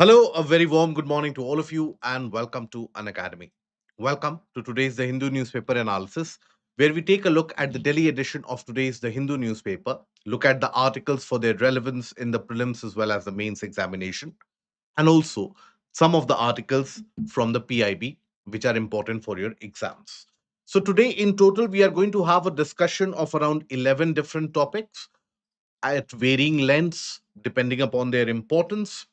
Hello, a very warm good morning to all of you, and welcome to Unacademy. Welcome to today's The Hindu newspaper analysis, where we take a look at the daily edition of today's The Hindu newspaper, look at the articles for their relevance in the prelims as well as the mains examination, and also some of the articles from the PIB which are important for your exams. So, today in total, we are going to have a discussion of around 11 different topics at varying lengths depending upon their importance.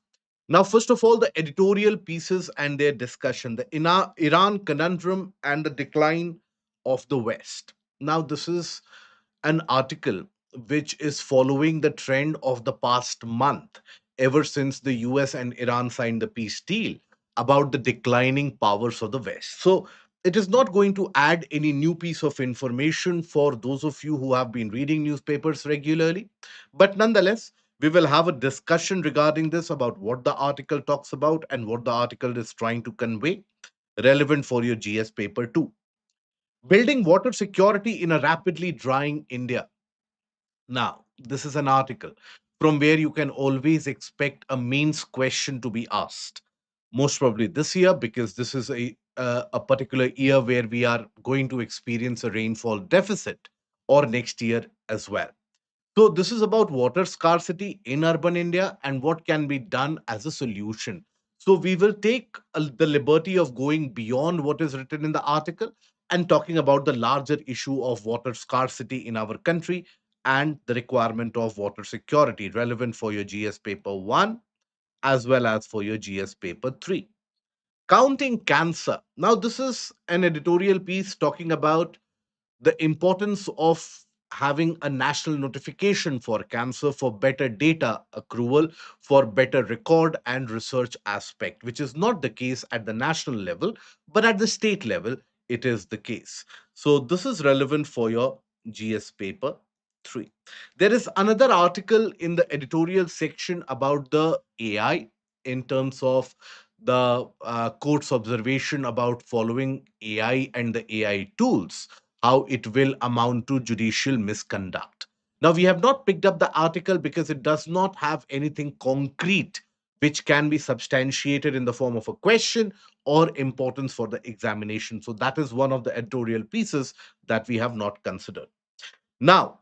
Now, first of all, the editorial pieces and their discussion, the Iran conundrum and the decline of the West. Now, this is an article which is following the trend of the past month, ever since the US and Iran signed the peace deal, about the declining powers of the West. So, it is not going to add any new piece of information for those of you who have been reading newspapers regularly. But nonetheless, we will have a discussion regarding this about what the article talks about and what the article is trying to convey, relevant for your GS paper too. Building water security in a rapidly drying India. Now, this is an article from where you can always expect a mains question to be asked. Most probably this year, because this is a particular year where we are going to experience a rainfall deficit, or next year as well. So, this is about water scarcity in urban India and what can be done as a solution. So, we will take the liberty of going beyond what is written in the article and talking about the larger issue of water scarcity in our country and the requirement of water security relevant for your GS paper 1 as well as for your GS paper 3. Counting cancer. Now, this is an editorial piece talking about the importance of having a national notification for cancer for better data accrual, for better record and research aspect, which is not the case at the national level, but at the state level, it is the case. So, this is relevant for your GS paper 3. There is another article in the editorial section about the AI in terms of the court's observation about following AI and the AI tools, how it will amount to judicial misconduct. Now, we have not picked up the article because it does not have anything concrete which can be substantiated in the form of a question or importance for the examination. So, that is one of the editorial pieces that we have not considered. Now,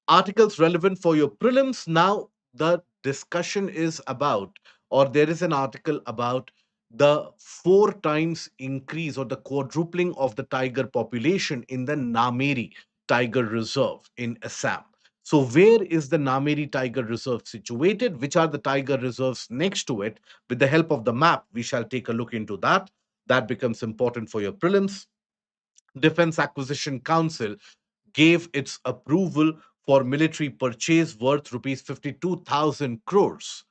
articles relevant for your prelims. Now, the discussion is about, or there is an article about the four times increase or the quadrupling of the tiger population in the Nameri Tiger Reserve in Assam. So, where is the Nameri Tiger Reserve situated? Which are the tiger reserves next to it? With the help of the map, we shall take a look into that. That becomes important for your prelims. Defense Acquisition Council gave its approval for military purchase worth rupees 52,000 crores,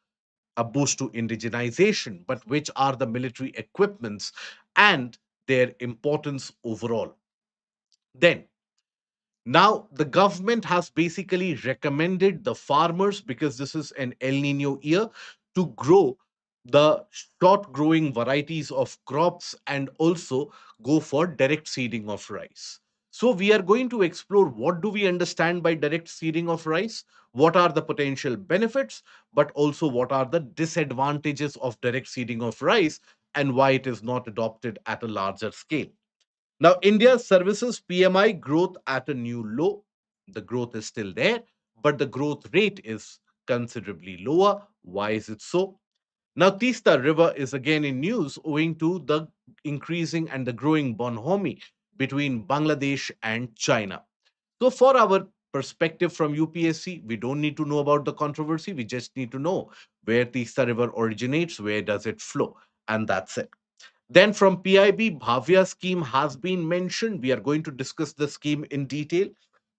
a boost to indigenization. But which are the military equipments and their importance overall? Then, now the government has basically recommended the farmers, because this is an El Nino year, to grow the short growing varieties of crops and also go for direct seeding of rice. So we are going to explore what do we understand by direct seeding of rice, what are the potential benefits, but also what are the disadvantages of direct seeding of rice and why it is not adopted at a larger scale. Now, India's services PMI growth at a new low. The growth is still there, but the growth rate is considerably lower. Why is it so? Now, Teesta River is again in news owing to the increasing and the growing bonhomie between Bangladesh and China. So, for our perspective from UPSC, we don't need to know about the controversy. We just need to know where Teesta River originates, where does it flow, and that's it. Then from PIB, BHAVYA scheme has been mentioned. We are going to discuss the scheme in detail.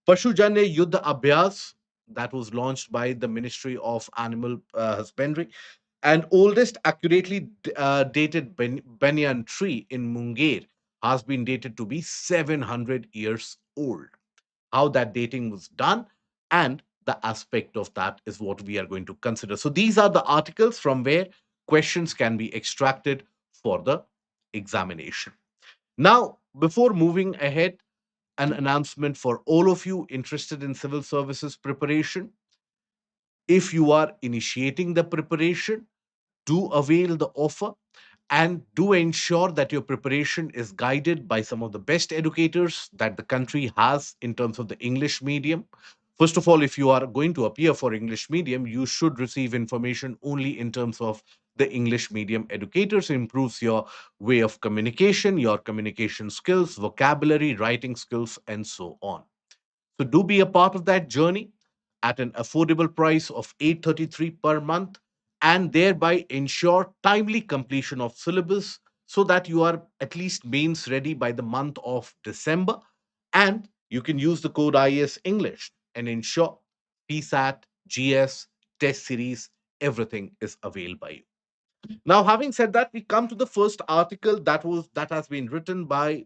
Pashujanya Yudh Abhyas, that was launched by the Ministry of Animal Husbandry, and oldest accurately dated banyan tree in Munger has been dated to be 700 years old. How that dating was done and the aspect of that is what we are going to consider. So these are the articles from where questions can be extracted for the examination. Now, before moving ahead, an announcement for all of you interested in civil services preparation. If you are initiating the preparation, do avail the offer and do ensure that your preparation is guided by some of the best educators that the country has in terms of the English medium. First of all, if you are going to appear for English medium, you should receive information only in terms of the English medium educators. It improves your way of communication, your communication skills, vocabulary, writing skills, and so on. So do be a part of that journey at an affordable price of 833 per month, and thereby ensure timely completion of syllabus so that you are at least mains ready by the month of December. And you can use the code IS English and ensure PSAT, GS, test series, everything is availed by you. Now, having said that, we come to the first article that has been written by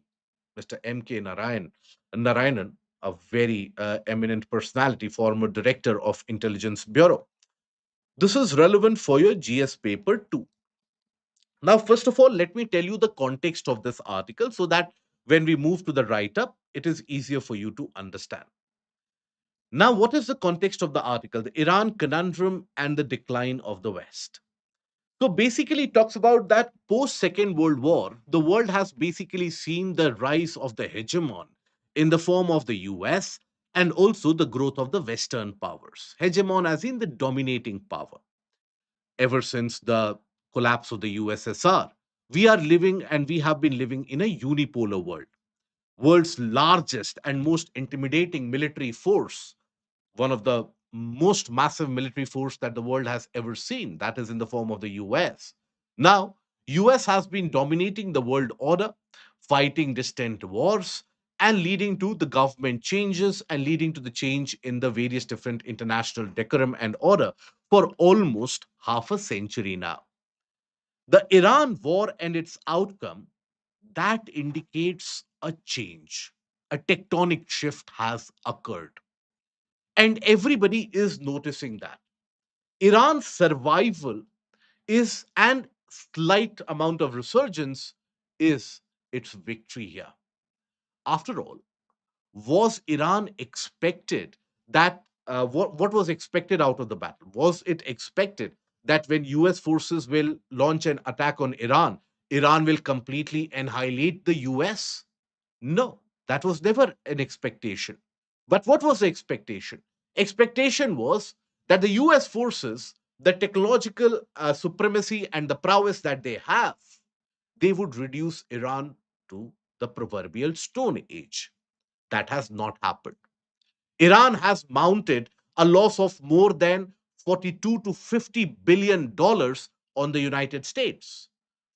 Mr. M.K. Narayanan, a very eminent personality, former director of Intelligence Bureau. This is relevant for your GS paper too. Now, first of all, let me tell you the context of this article so that when we move to the write up, it is easier for you to understand. Now, what is the context of the article? The Iran conundrum and the decline of the West. So basically, it talks about that post Second World War, the world has basically seen the rise of the hegemon in the form of the US and also the growth of the Western powers. Hegemon, as in the dominating power. Ever since the collapse of the USSR, we are living and we have been living in a unipolar world. World's largest and most intimidating military force, one of the most massive military force that the world has ever seen, that is in the form of the US. Now, US has been dominating the world order, fighting distant wars and leading to the government changes and leading to the change in the various different international decorum and order for almost half a century now. The Iran war and its outcome, that indicates a change. A tectonic shift has occurred, and everybody is noticing that. Iran's survival is and slight amount of resurgence is its victory here. After all, was Iran expected that what was expected out of the battle? Was it expected that when US forces will launch an attack on Iran, Iran will completely annihilate the US? No, that was never an expectation. But what was the expectation? Expectation was that the US forces, the technological supremacy and the prowess that they have, they would reduce Iran to the proverbial Stone Age. That has not happened. Iran has mounted a loss of more than 42 to 50 billion dollars on the United States,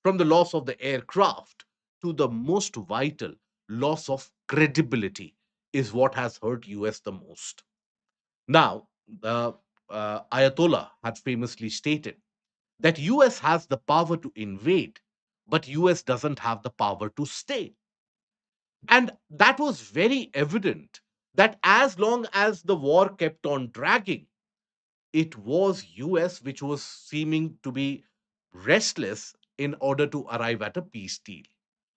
from the loss of the aircraft to the most vital loss of credibility is what has hurt US the most. Now, the Ayatollah had famously stated that US has the power to invade, but US doesn't have the power to stay. And that was very evident that as long as the war kept on dragging, it was US which was seeming to be restless in order to arrive at a peace deal.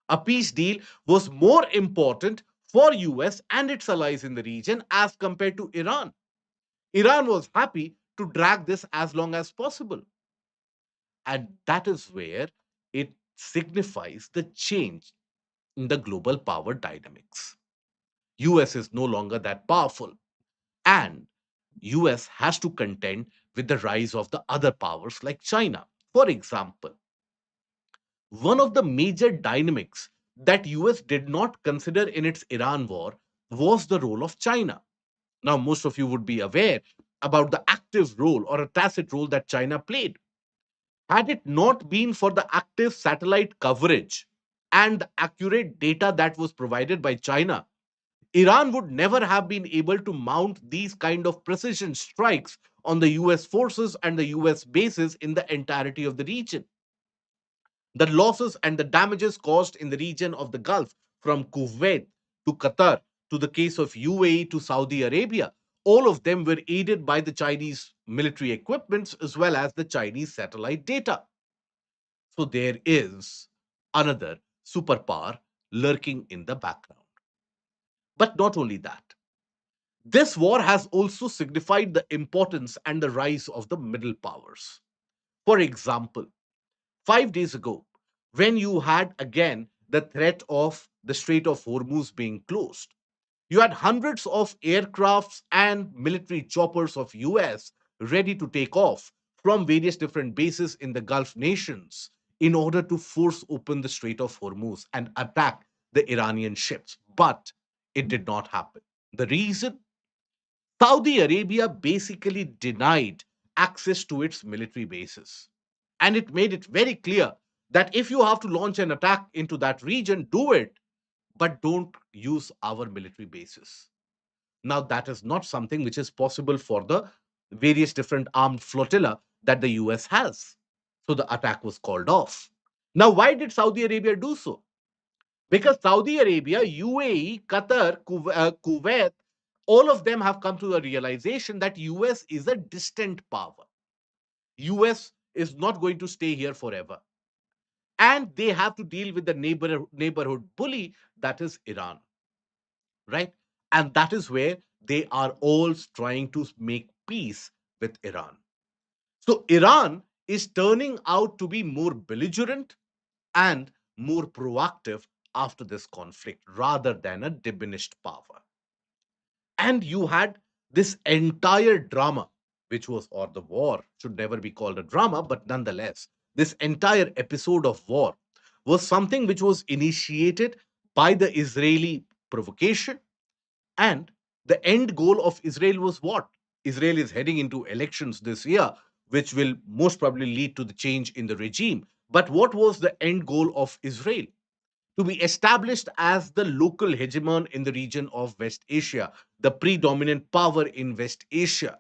A peace deal was more important for US and its allies in the region as compared to Iran. Iran was happy to drag this as long as possible. And that is where it signifies the change in the global power dynamics. US is no longer that powerful, and US has to contend with the rise of the other powers like China. For example, one of the major dynamics that US did not consider in its Iran war was the role of China. Now, most of you would be aware about the active role or a tacit role that China played. Had it not been for the active satellite coverage and the accurate data that was provided by China, Iran would never have been able to mount these kind of precision strikes on the US forces and the US bases in the entirety of the region. The losses and the damages caused in the region of the Gulf, from Kuwait to Qatar to the case of UAE to Saudi Arabia, all of them were aided by the Chinese military equipments as well as the Chinese satellite data. So there is another superpower lurking in the background. But not only that, this war has also signified the importance and the rise of the middle powers. For example, 5 days ago, when you had again the threat of the Strait of Hormuz being closed. You had hundreds of aircrafts and military choppers of US ready to take off from various different bases in the Gulf nations in order to force open the Strait of Hormuz and attack the Iranian ships. But it did not happen. The reason? Saudi Arabia basically denied access to its military bases. And it made it very clear that if you have to launch an attack into that region, do it, but don't use our military bases. Now, that is not something which is possible for the various different armed flotilla that the US has. So the attack was called off. Now, why did Saudi Arabia do so? Because Saudi Arabia, UAE, Qatar, Kuwait, all of them have come to the realization that US is a distant power. US is not going to stay here forever. And they have to deal with the neighborhood bully that is Iran, right? And that is where they are all trying to make peace with Iran. So Iran is turning out to be more belligerent and more proactive after this conflict rather than a diminished power. And you had this entire drama, which was, or the war should never be called a drama, but nonetheless, this entire episode of war was something which was initiated by the Israeli provocation. And the end goal of Israel was what? Israel is heading into elections this year, which will most probably lead to the change in the regime. But what was the end goal of Israel? To be established as the local hegemon in the region of West Asia, the predominant power in West Asia.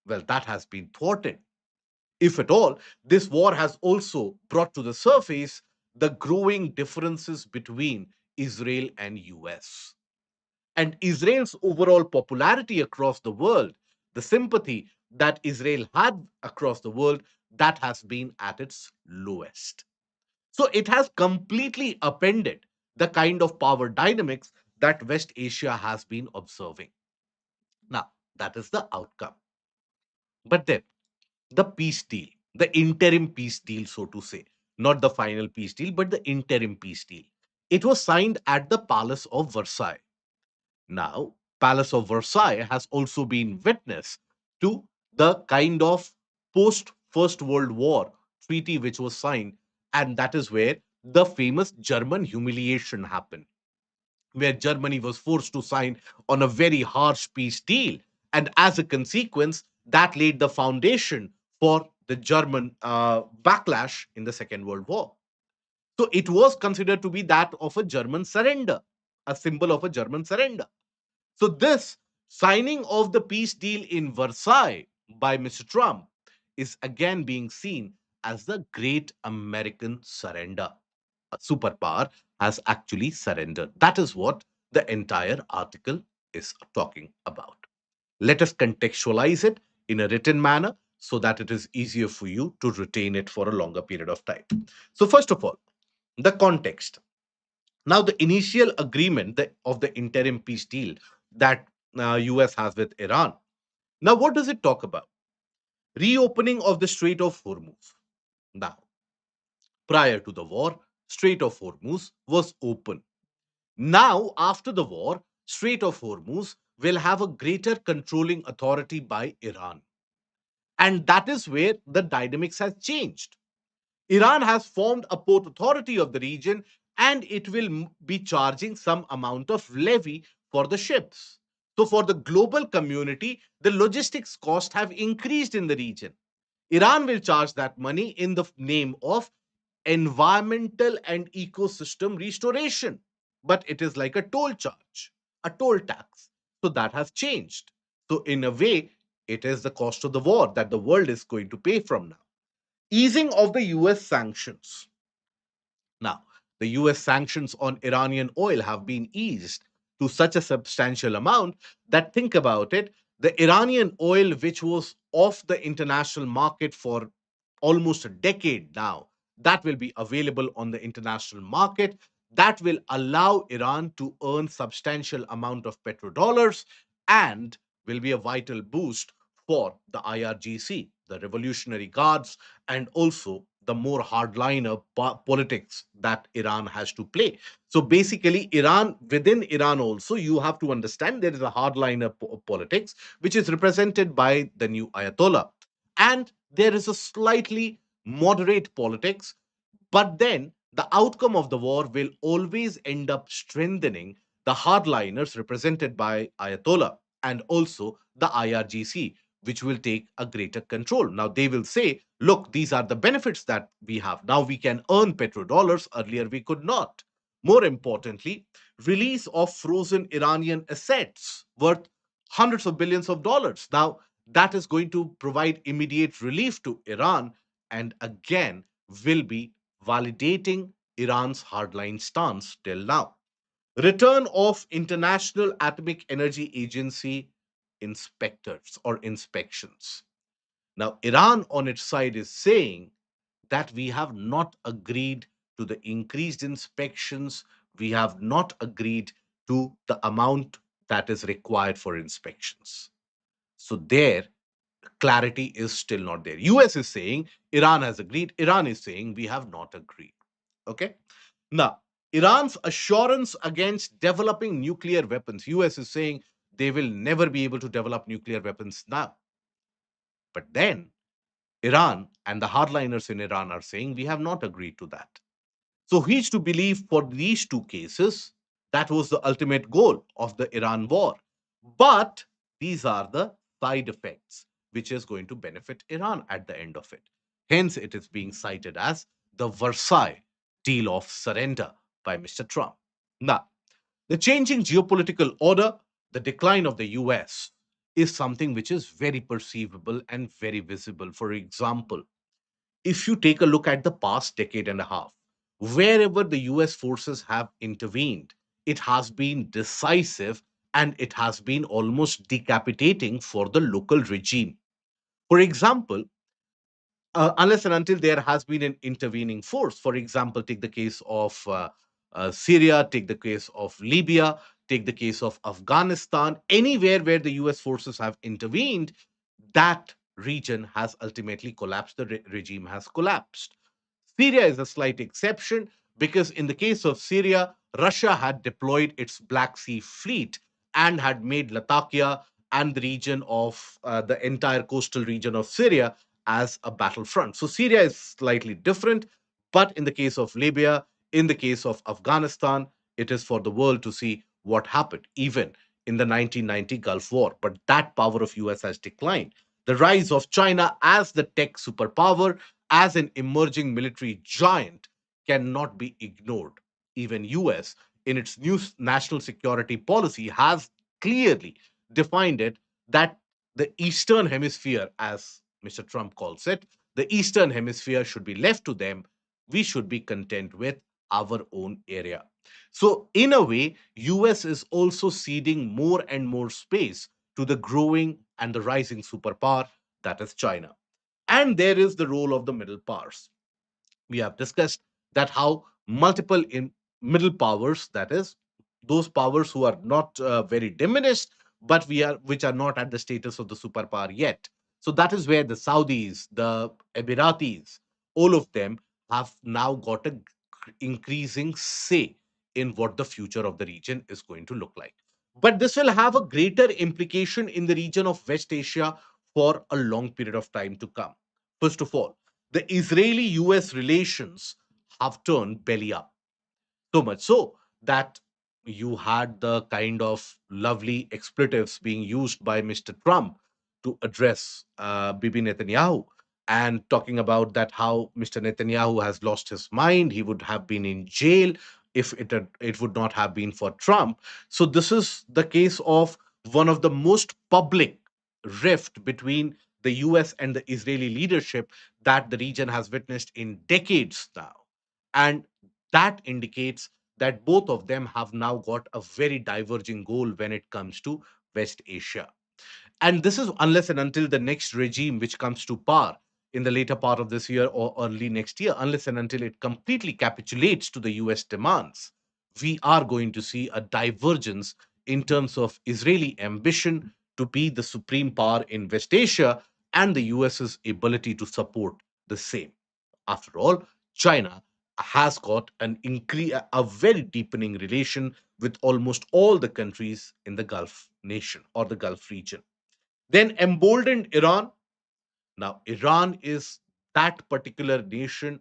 Well, that has been thwarted. If at all, this war has also brought to the surface the growing differences between Israel and US. And Israel's overall popularity across the world, the sympathy that Israel had across the world, that has been at its lowest. So it has completely upended the kind of power dynamics that West Asia has been observing. Now, that is the outcome. But then, the peace deal, the interim peace deal, so to say, not the final peace deal, but the interim peace deal, it was signed at the Palace of Versailles. Now, Palace of Versailles has also been witness to the kind of post First World War treaty which was signed, and that is where the famous German humiliation happened, where Germany was forced to sign on a very harsh peace deal. And as a consequence, that laid the foundation for the German backlash in the Second World War. So it was considered to be that of a German surrender, a symbol of a German surrender. So, this signing of the peace deal in Versailles by Mr. Trump is again being seen as the great American surrender. A superpower has actually surrendered. That is what the entire article is talking about. Let us contextualize it in a written manner so that it is easier for you to retain it for a longer period of time. So, first of all, the context. Now, the initial agreement of the interim peace deal that US has with Iran. Now, what does it talk about? Reopening of the Strait of Hormuz. Now, prior to the war, Strait of Hormuz was open. Now, after the war, Strait of Hormuz will have a greater controlling authority by Iran. And that is where the dynamics has changed. Iran has formed a port authority of the region and it will be charging some amount of levy for the ships. So, for the global community, the logistics costs have increased in the region. Iran will charge that money in the name of environmental and ecosystem restoration. But it is like a toll charge, a toll tax. So, that has changed. So, in a way, it is the cost of the war that the world is going to pay from now. Easing of the US sanctions. Now, the US sanctions on Iranian oil have been eased to such a substantial amount that, think about it, the Iranian oil, which was off the international market for almost a decade now, that will be available on the international market. That will allow Iran to earn substantial amount of petrodollars and will be a vital boost for the IRGC, the Revolutionary Guards, and also the more hardliner politics that Iran has to play. So basically, within Iran also, you have to understand there is a hardliner politics, which is represented by the new Ayatollah. And there is a slightly moderate politics, but then the outcome of the war will always end up strengthening the hardliners represented by Ayatollah and also the IRGC, which will take a greater control. Now, they will say, look, these are the benefits that we have. Now we can earn petrodollars. Earlier, we could not. More importantly, release of frozen Iranian assets worth hundreds of billions of dollars. Now, that is going to provide immediate relief to Iran and again will be validating Iran's hardline stance till now. Return of International Atomic Energy Agency inspectors or inspections. Now, Iran on its side is saying that we have not agreed to the increased inspections, we have not agreed to the amount that is required for inspections. So, there, clarity is still not there. US is saying Iran has agreed, Iran is saying we have not agreed. Okay. Now, Iran's assurance against developing nuclear weapons. US is saying they will never be able to develop nuclear weapons now. But then Iran and the hardliners in Iran are saying we have not agreed to that. So he's to believe for these two cases, that was the ultimate goal of the Iran war. But these are the side effects which is going to benefit Iran at the end of it. Hence, it is being cited as the Versailles deal of surrender by Mr. Trump. Now, the changing geopolitical order, the decline of the US, is something which is very perceivable and very visible. For example, if you take a look at the past decade and a half, wherever the US forces have intervened, it has been decisive and it has been almost decapitating for the local regime. For example, unless and until there has been an intervening force. For example, take the case of Syria, take the case of Libya, take the case of Afghanistan, anywhere where the US forces have intervened, that region has ultimately collapsed, the regime has collapsed. Syria is a slight exception because, in the case of Syria, Russia had deployed its Black Sea fleet and had made Latakia and the region of the entire coastal region of Syria as a battlefront. So, Syria is slightly different, but in the case of Libya, in the case of Afghanistan, it is for the world to see what happened, even in the 1990 Gulf War. But that power of US has declined. The rise of China as the tech superpower, as an emerging military giant, cannot be ignored. Even US, in its new national security policy, has clearly defined it that the Eastern Hemisphere, as Mr. Trump calls it, the Eastern Hemisphere should be left to them. We should be content with our own area. So, in a way, US is also ceding more and more space to the growing and the rising superpower that is China. And there is the role of the middle powers. We have discussed that how multiple in middle powers, that is those powers who are not very diminished, but we are which are not at the status of the superpower yet. So that is where the Saudis, the Emiratis, all of them have now got a increasing say in what the future of the region is going to look like. But this will have a greater implication in the region of West Asia for a long period of time to come. First of all, the Israeli US relations have turned belly up. So much so that you had the kind of lovely expletives being used by Mr. Trump to address Bibi Netanyahu, and talking about that how Mr. Netanyahu has lost his mind. He would have been in jail if it would not have been for Trump. So this is the case of one of the most public rift between the US and the Israeli leadership that the region has witnessed in decades now. And that indicates that both of them have now got a very diverging goal when it comes to West Asia. And this is unless and until the next regime which comes to power in the later part of this year or early next year, unless and until it completely capitulates to the US demands, we are going to see a divergence in terms of Israeli ambition to be the supreme power in West Asia and the US's ability to support the same. After all, China has got a very deepening relation with almost all the countries in the Gulf nation or the Gulf region. Then emboldened Iran. Now, Iran is that particular nation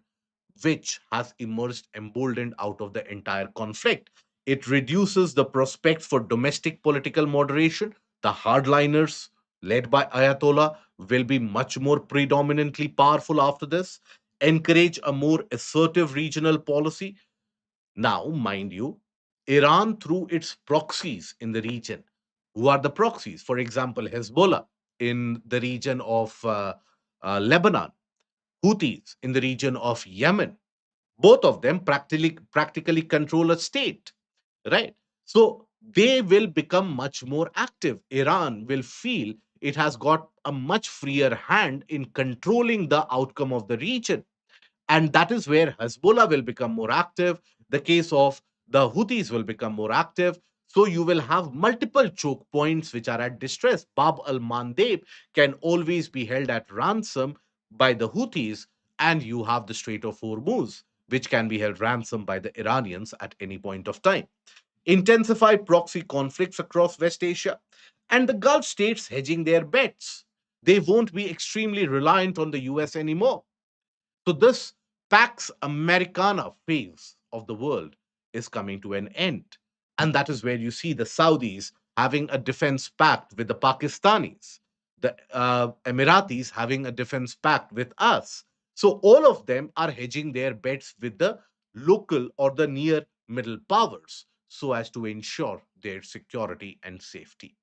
which has emerged emboldened out of the entire conflict. It reduces the prospect for domestic political moderation. The hardliners, led by Ayatollah, will be much more predominantly powerful after this, encourage a more assertive regional policy. Now, mind you, Iran, through its proxies in the region, who are the proxies? For example, Hezbollah in the region of Lebanon, Houthis in the region of Yemen, both of them practically control a state, right? So they will become much more active. Iran will feel it has got a much freer hand in controlling the outcome of the region, and that is where Hezbollah will become more active. The case of the Houthis will become more active. So you will have multiple choke points which are at distress. Bab al Mandeb can always be held at ransom by the Houthis, and you have the Strait of Hormuz, which can be held ransom by the Iranians at any point of time. Intensify proxy conflicts across West Asia, and the Gulf states hedging their bets. They won't be extremely reliant on the US anymore. So this Pax Americana phase of the world is coming to an end. And that is where you see the Saudis having a defense pact with the Pakistanis, the Emiratis having a defense pact with us. So all of them are hedging their bets with the local or the near middle powers so as to ensure their security and safety.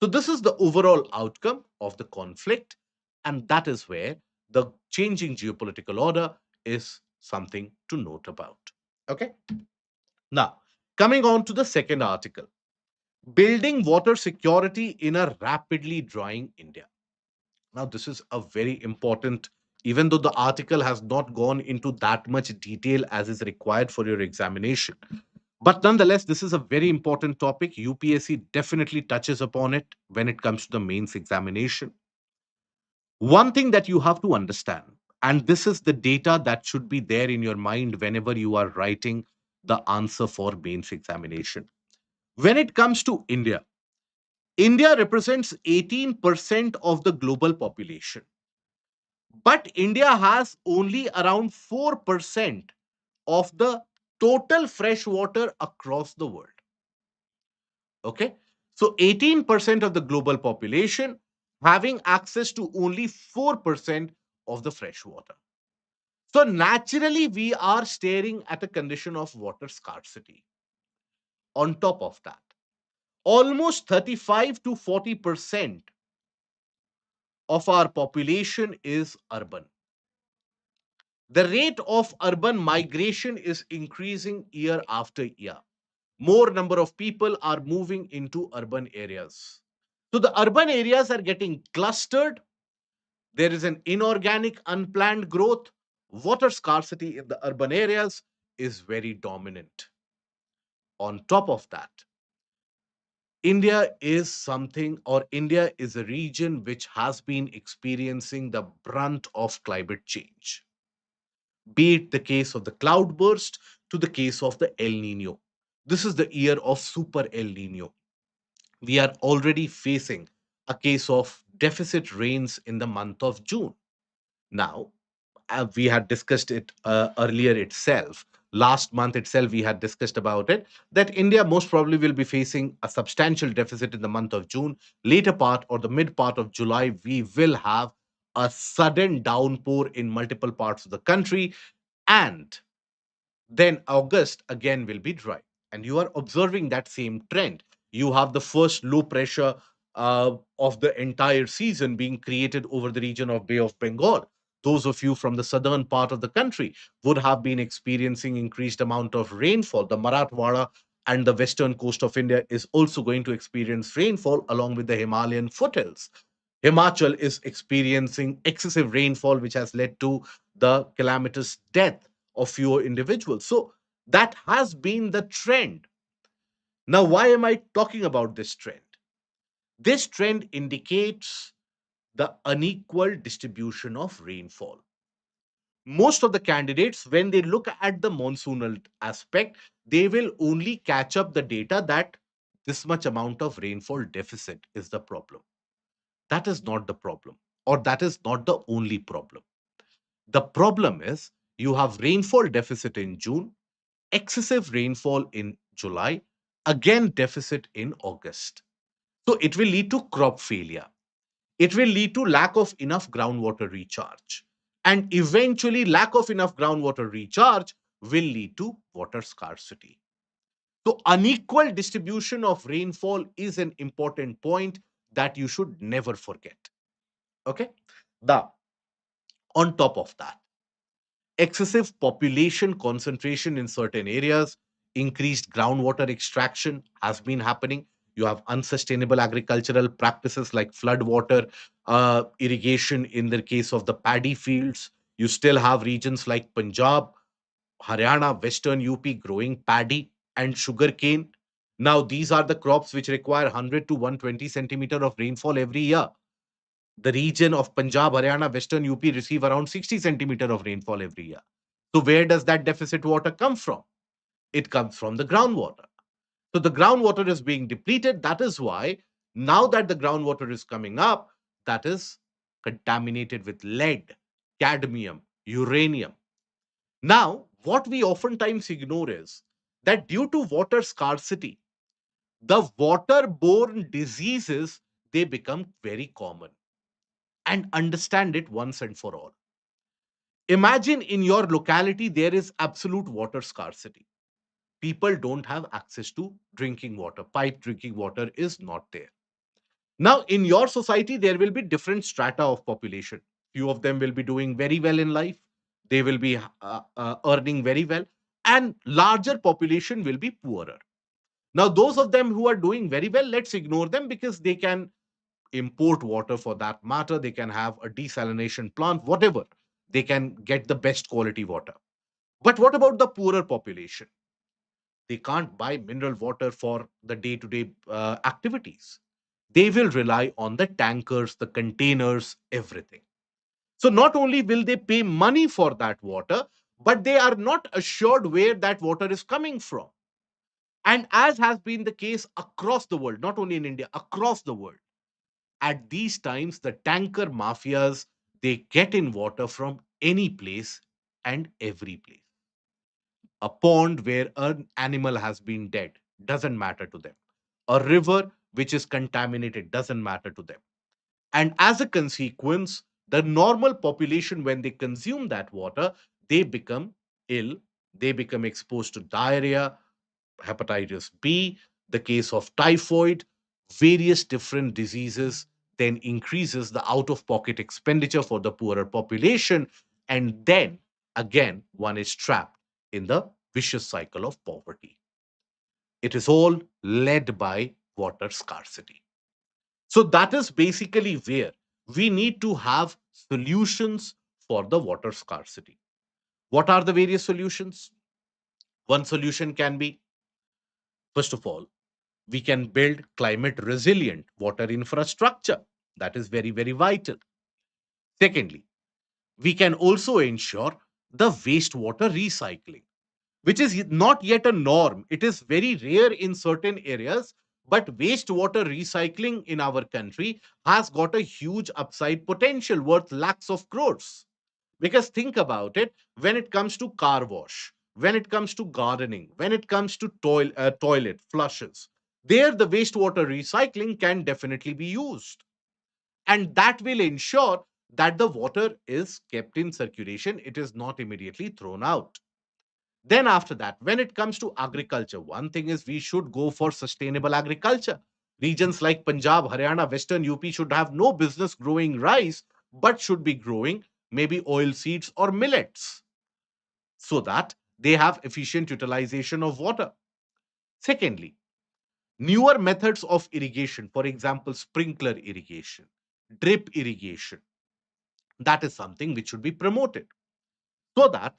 So, this is the overall outcome of the conflict, and that is where the changing geopolitical order is something to note about. Okay. Now, coming on to the second article, building water security in a rapidly drying India. Now, this is a very important, even though the article has not gone into that much detail as is required for your examination. But nonetheless, this is a very important topic. UPSC definitely touches upon it when it comes to the mains examination. One thing that you have to understand, and this is the data that should be there in your mind whenever you are writing the answer for mains examination. When it comes to India, India represents 18% of the global population, but India has only around 4% of the total fresh water across the world. Okay. So 18% of the global population having access to only 4% of the fresh water. So naturally, we are staring at a condition of water scarcity. On top of that, almost 35 to 40% of our population is urban. The rate of urban migration is increasing year after year. More number of people are moving into urban areas. So the urban areas are getting clustered. There is an inorganic, unplanned growth. Water scarcity in the urban areas is very dominant. On top of that, India is a region which has been experiencing the brunt of climate change, be it the case of the cloudburst to the case of the El Nino. This is the year of Super El Nino. We are already facing a case of deficit rains in the month of June. Now, we had discussed it earlier itself. Last month itself, we had discussed about it that India most probably will be facing a substantial deficit in the month of June. Later part or the mid part of July, we will have a sudden downpour in multiple parts of the country, and then August again will be dry. And you are observing that same trend. You have the first low pressure of the entire season being created over the region of Bay of Bengal. Those of you from the southern part of the country would have been experiencing increased amount of rainfall. The Marathwada and the western coast of India is also going to experience rainfall along with the Himalayan foothills. Himachal is experiencing excessive rainfall, which has led to the calamitous death of fewer individuals. So that has been the trend. Now, why am I talking about this trend? This trend indicates the unequal distribution of rainfall. Most of the candidates, when they look at the monsoonal aspect, they will only catch up the data that this much amount of rainfall deficit is the problem. That is not the problem, or that is not the only problem. The problem is you have rainfall deficit in June, excessive rainfall in July, again deficit in August. So it will lead to crop failure. It will lead to lack of enough groundwater recharge. And eventually, lack of enough groundwater recharge will lead to water scarcity. So, unequal distribution of rainfall is an important point that you should never forget. Okay. Now, on top of that, excessive population concentration in certain areas, increased groundwater extraction has been happening. You have unsustainable agricultural practices like flood water irrigation in the case of the paddy fields. You still have regions like Punjab, Haryana, Western UP growing paddy and sugarcane. Now, these are the crops which require 100 to 120 centimeter of rainfall every year. The region of Punjab, Haryana, Western UP receive around 60 centimeter of rainfall every year. So where does that deficit water come from? It comes from the groundwater. So the groundwater is being depleted. That is why now that the groundwater is coming up, that is contaminated with lead, cadmium, uranium. Now, what we oftentimes ignore is that due to water scarcity, the waterborne diseases, they become very common. And understand it once and for all. Imagine in your locality there is absolute water scarcity. People don't have access to drinking water. Pipe drinking water is not there. Now, in your society, there will be different strata of population. Few of them will be doing very well in life. They will be earning very well, and larger population will be poorer. Now, those of them who are doing very well, let's ignore them because they can import water for that matter. They can have a desalination plant, whatever. They can get the best quality water. But what about the poorer population? They can't buy mineral water for the day to day activities. They will rely on the tankers, the containers, everything. So not only will they pay money for that water, but they are not assured where that water is coming from. And as has been the case across the world, not only in India, across the world, at these times, the tanker mafias, they get in water from any place and every place. A pond where an animal has been dead doesn't matter to them. A river which is contaminated doesn't matter to them. And as a consequence, the normal population, when they consume that water, they become ill, they become exposed to diarrhea, hepatitis B, the case of typhoid, various different diseases, then increases the out of pocket expenditure for the poorer population. And then again, one is trapped in the vicious cycle of poverty. It is all led by water scarcity. So that is basically where we need to have solutions for the water scarcity. What are the various solutions? One solution can be, first of all, we can build climate resilient water infrastructure. That is very, very vital. Secondly, we can also ensure the wastewater recycling, which is not yet a norm. It is very rare in certain areas, but wastewater recycling in our country has got a huge upside potential worth lakhs of crores. Because think about it, when it comes to car wash, when it comes to gardening, when it comes to toilet flushes, there the wastewater recycling can definitely be used. And that will ensure that the water is kept in circulation, it is not immediately thrown out. Then, after that, when it comes to agriculture, one thing is we should go for sustainable agriculture. Regions like Punjab, Haryana, Western UP should have no business growing rice, but should be growing maybe oil seeds or millets so that they have efficient utilization of water. Secondly, newer methods of irrigation, for example, sprinkler irrigation, drip irrigation, that is something which should be promoted so that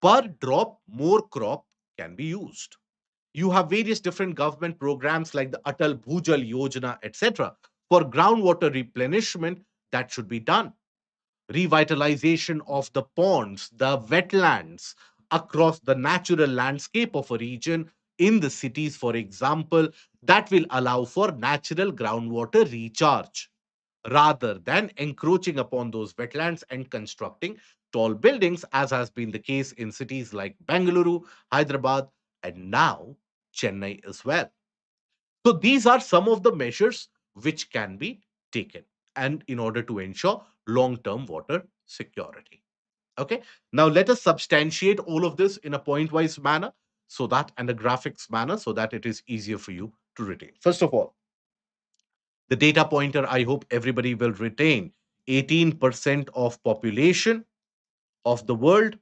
per drop more crop can be used. You have various different government programs like the Atal Bhujal Yojana, etc., for groundwater replenishment that should be done. revitalization of the ponds, the wetlands across the natural landscape of a region in the cities, for example, that will allow for natural groundwater recharge rather than encroaching upon those wetlands and constructing tall buildings, as has been the case in cities like Bengaluru, Hyderabad, and now Chennai as well. So, these are some of the measures which can be taken and in order to ensure long term water security. Okay, now let us substantiate all of this in a point wise manner so that and a graphics manner so that it is easier for you to retain. First of all, the data pointer I hope everybody will retain: 18% of population of the world,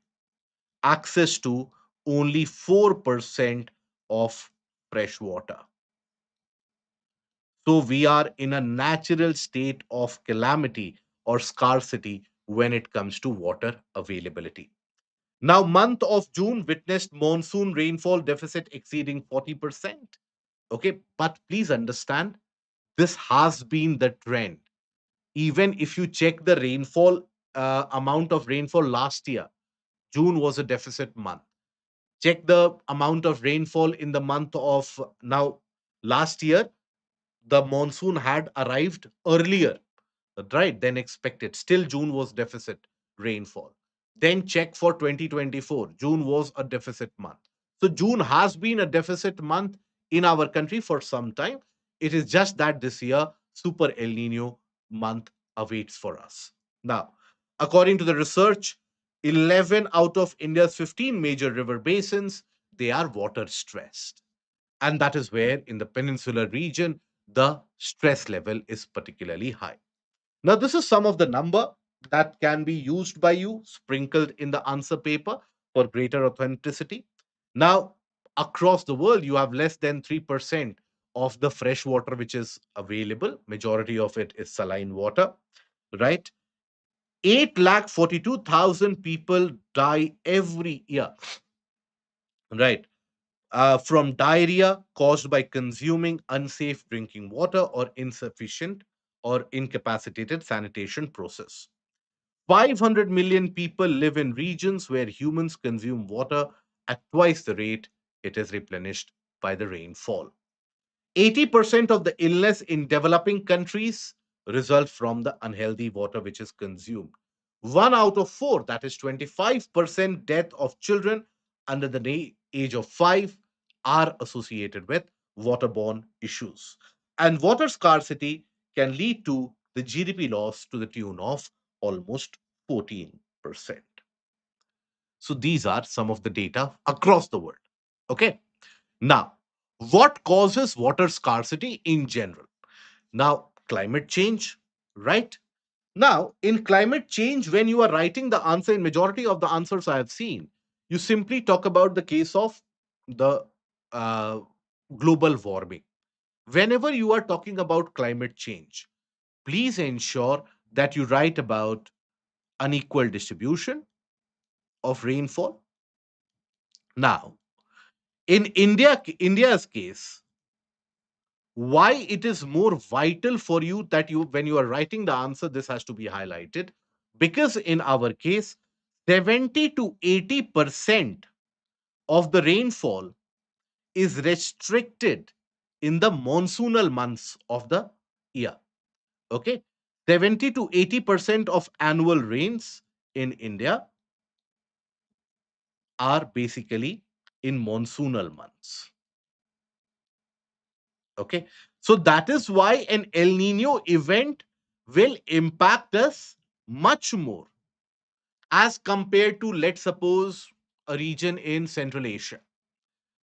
access to only 4% of fresh water. So we are in a natural state of calamity or scarcity when it comes to water availability. Now, month of June witnessed monsoon rainfall deficit exceeding 40%. Okay, but please understand, this has been the trend. Even if you check the rainfall, amount of rainfall last year, June was a deficit month. Check the amount of rainfall in the month of now last year, the monsoon had arrived earlier, right, than expected. Still, June was deficit rainfall. Then check for 2024. June was a deficit month. So June has been a deficit month in our country for some time. It is just that this year, Super El Nino month awaits for us. Now, according to the research, 11 out of India's 15 major river basins, they are water stressed. And that is where in the peninsular region, the stress level is particularly high. Now, this is some of the number that can be used by you, sprinkled in the answer paper for greater authenticity. Now, across the world, you have less than 3% of the fresh water which is available. Majority of it is saline water, right? 8,42,000 people die every year, right? From diarrhea caused by consuming unsafe drinking water or insufficient or incapacitated sanitation process. 500 million people live in regions where humans consume water at twice the rate it is replenished by the rainfall. 80% of the illness in developing countries result from the unhealthy water which is consumed. One out of four, that is 25% death of children under the age of 5 are associated with waterborne issues. And water scarcity can lead to the GDP loss to the tune of almost 14%. So these are some of the data across the world. Okay. Now, what causes water scarcity in general? Now, climate change, right? Now, in climate change, when you are writing the answer, in majority of the answers I have seen, you simply talk about the case of the uh, global warming. Whenever you are talking about climate change, please ensure that you write about unequal distribution of rainfall. Now, in India's case, why it is more vital for you that you when you are writing the answer this has to be highlighted, because in our case 70 to 80% of the rainfall is restricted in the monsoonal months of the year. Okay, 70 to 80% of annual rains in India are basically in monsoonal months. Okay, so that is why an El Nino event will impact us much more as compared to, let's suppose, a region in Central Asia,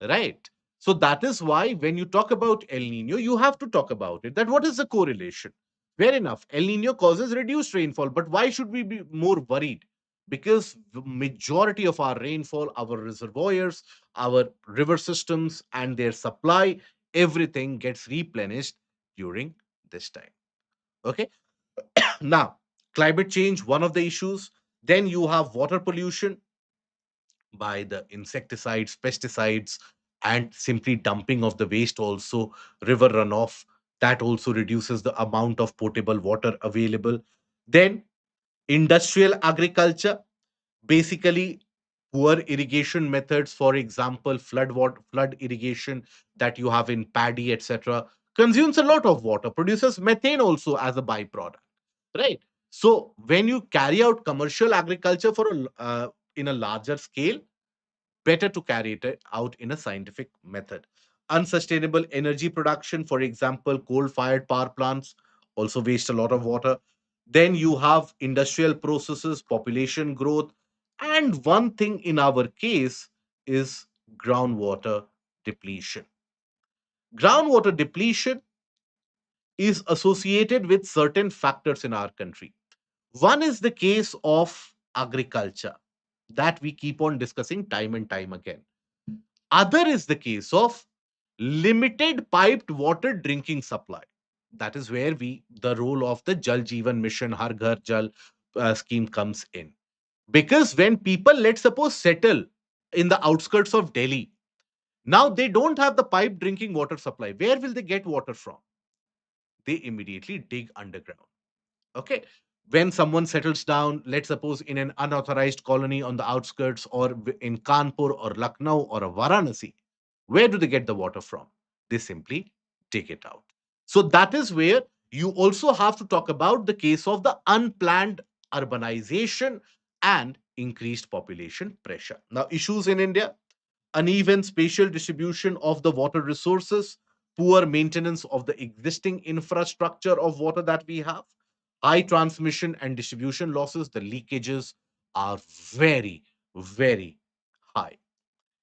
right? So that is why when you talk about El Nino, you have to talk about it. That what is the correlation? Fair enough. El Nino causes reduced rainfall, but why should we be more worried? Because the majority of our rainfall, our reservoirs, our river systems, and their supply, everything gets replenished during this time. Okay. Now, climate change, one of the issues. Then you have water pollution by the insecticides, pesticides, and simply dumping of the waste, also river runoff. That also reduces the amount of potable water available. Then Industrial agriculture, basically poor irrigation methods, for example flood irrigation that you have in paddy, etc., consumes a lot of water, produces methane also as a byproduct, right? So when you carry out commercial agriculture in a larger scale, better to carry it out in a scientific method. Unsustainable energy production, for example, coal fired power plants, also waste a lot of water. Then you have industrial processes, population growth, and one thing in our case is groundwater depletion. Groundwater depletion is associated with certain factors in our country. One is the case of agriculture that we keep on discussing time and time again. Other is the case of limited piped water drinking supply. That is where the role of the Jal Jeevan Mission, Har Ghar Jal scheme comes in. Because when people, let's suppose, settle in the outskirts of Delhi, now they don't have the pipe drinking water supply. Where will they get water from? They immediately dig underground. Okay. When someone settles down, let's suppose in an unauthorized colony on the outskirts, or in Kanpur or Lucknow or a Varanasi, where do they get the water from? They simply take it out. So that is where you also have to talk about the case of the unplanned urbanization and increased population pressure. Now, issues in India: uneven spatial distribution of the water resources, poor maintenance of the existing infrastructure of water that we have, high transmission and distribution losses. The leakages are very, very high.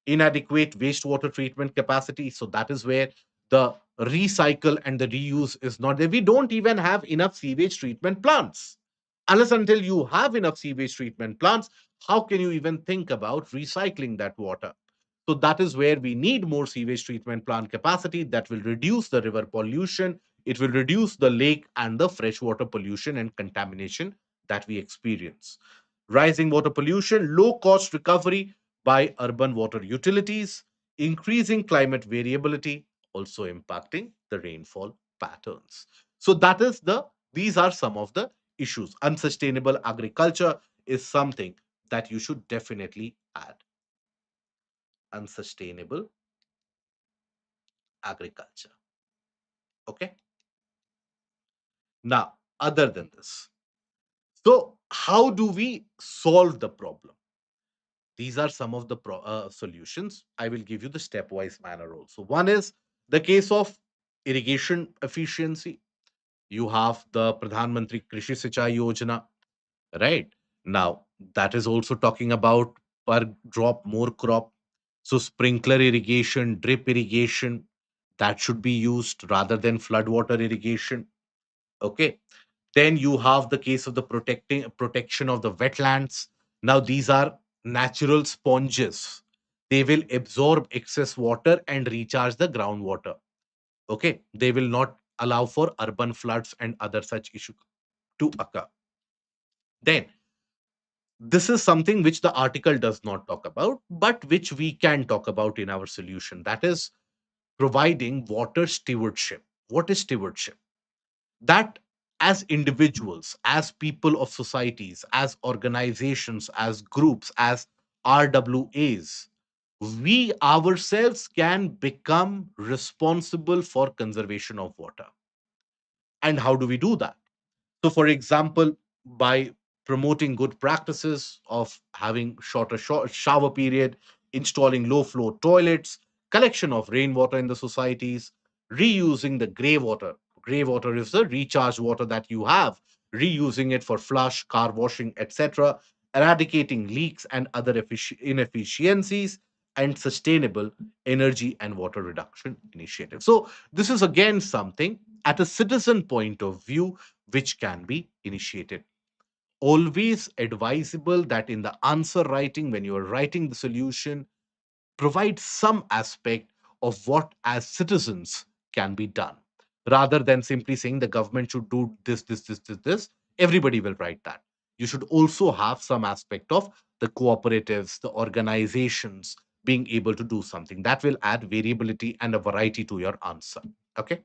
Inadequate wastewater treatment capacity. So that is where the recycle and the reuse is not there. We don't even have enough sewage treatment plants. Unless until you have enough sewage treatment plants, how can you even think about recycling that water? So that is where we need more sewage treatment plant capacity that will reduce the river pollution. It will reduce the lake and the freshwater pollution and contamination that we experience. Rising water pollution, low cost recovery by urban water utilities, increasing climate variability, also impacting the rainfall patterns. So these are some of the issues. Unsustainable agriculture is something that you should definitely add. Unsustainable agriculture. Okay. Now, other than this, so how do we solve the problem? These are some of the solutions. I will give you the stepwise manner also. One is the case of irrigation efficiency. You have the Pradhan Mantri Krishi Sinchai Yojana, right? Now, that is also talking about per drop more crop. So, sprinkler irrigation, drip irrigation, that should be used rather than floodwater irrigation. Okay. Then you have the case of the protection of the wetlands. Now these are natural sponges. They will absorb excess water and recharge the groundwater. Okay. They will not allow for urban floods and other such issues to occur. Then this is something which the article does not talk about, but which we can talk about in our solution. That is providing water stewardship. What is stewardship? That as individuals, as people of societies, as organizations, as groups, as RWAs, we ourselves can become responsible for conservation of water. And how do we do that? So, for example, by promoting good practices of having shorter shower period, installing low flow toilets, collection of rainwater in the societies, reusing the gray water. Gray water is the recharged water that you have, reusing it for flush, car washing, etc., eradicating leaks and other inefficiencies, and sustainable energy and water reduction initiatives. So, this is again something at a citizen point of view which can be initiated. Always advisable that in the answer writing, when you are writing the solution, provide some aspect of what as citizens can be done, rather than simply saying the government should do this. Everybody will write that. You should also have some aspect of the cooperatives, the organizations being able to do something that will add variability and a variety to your answer. Okay.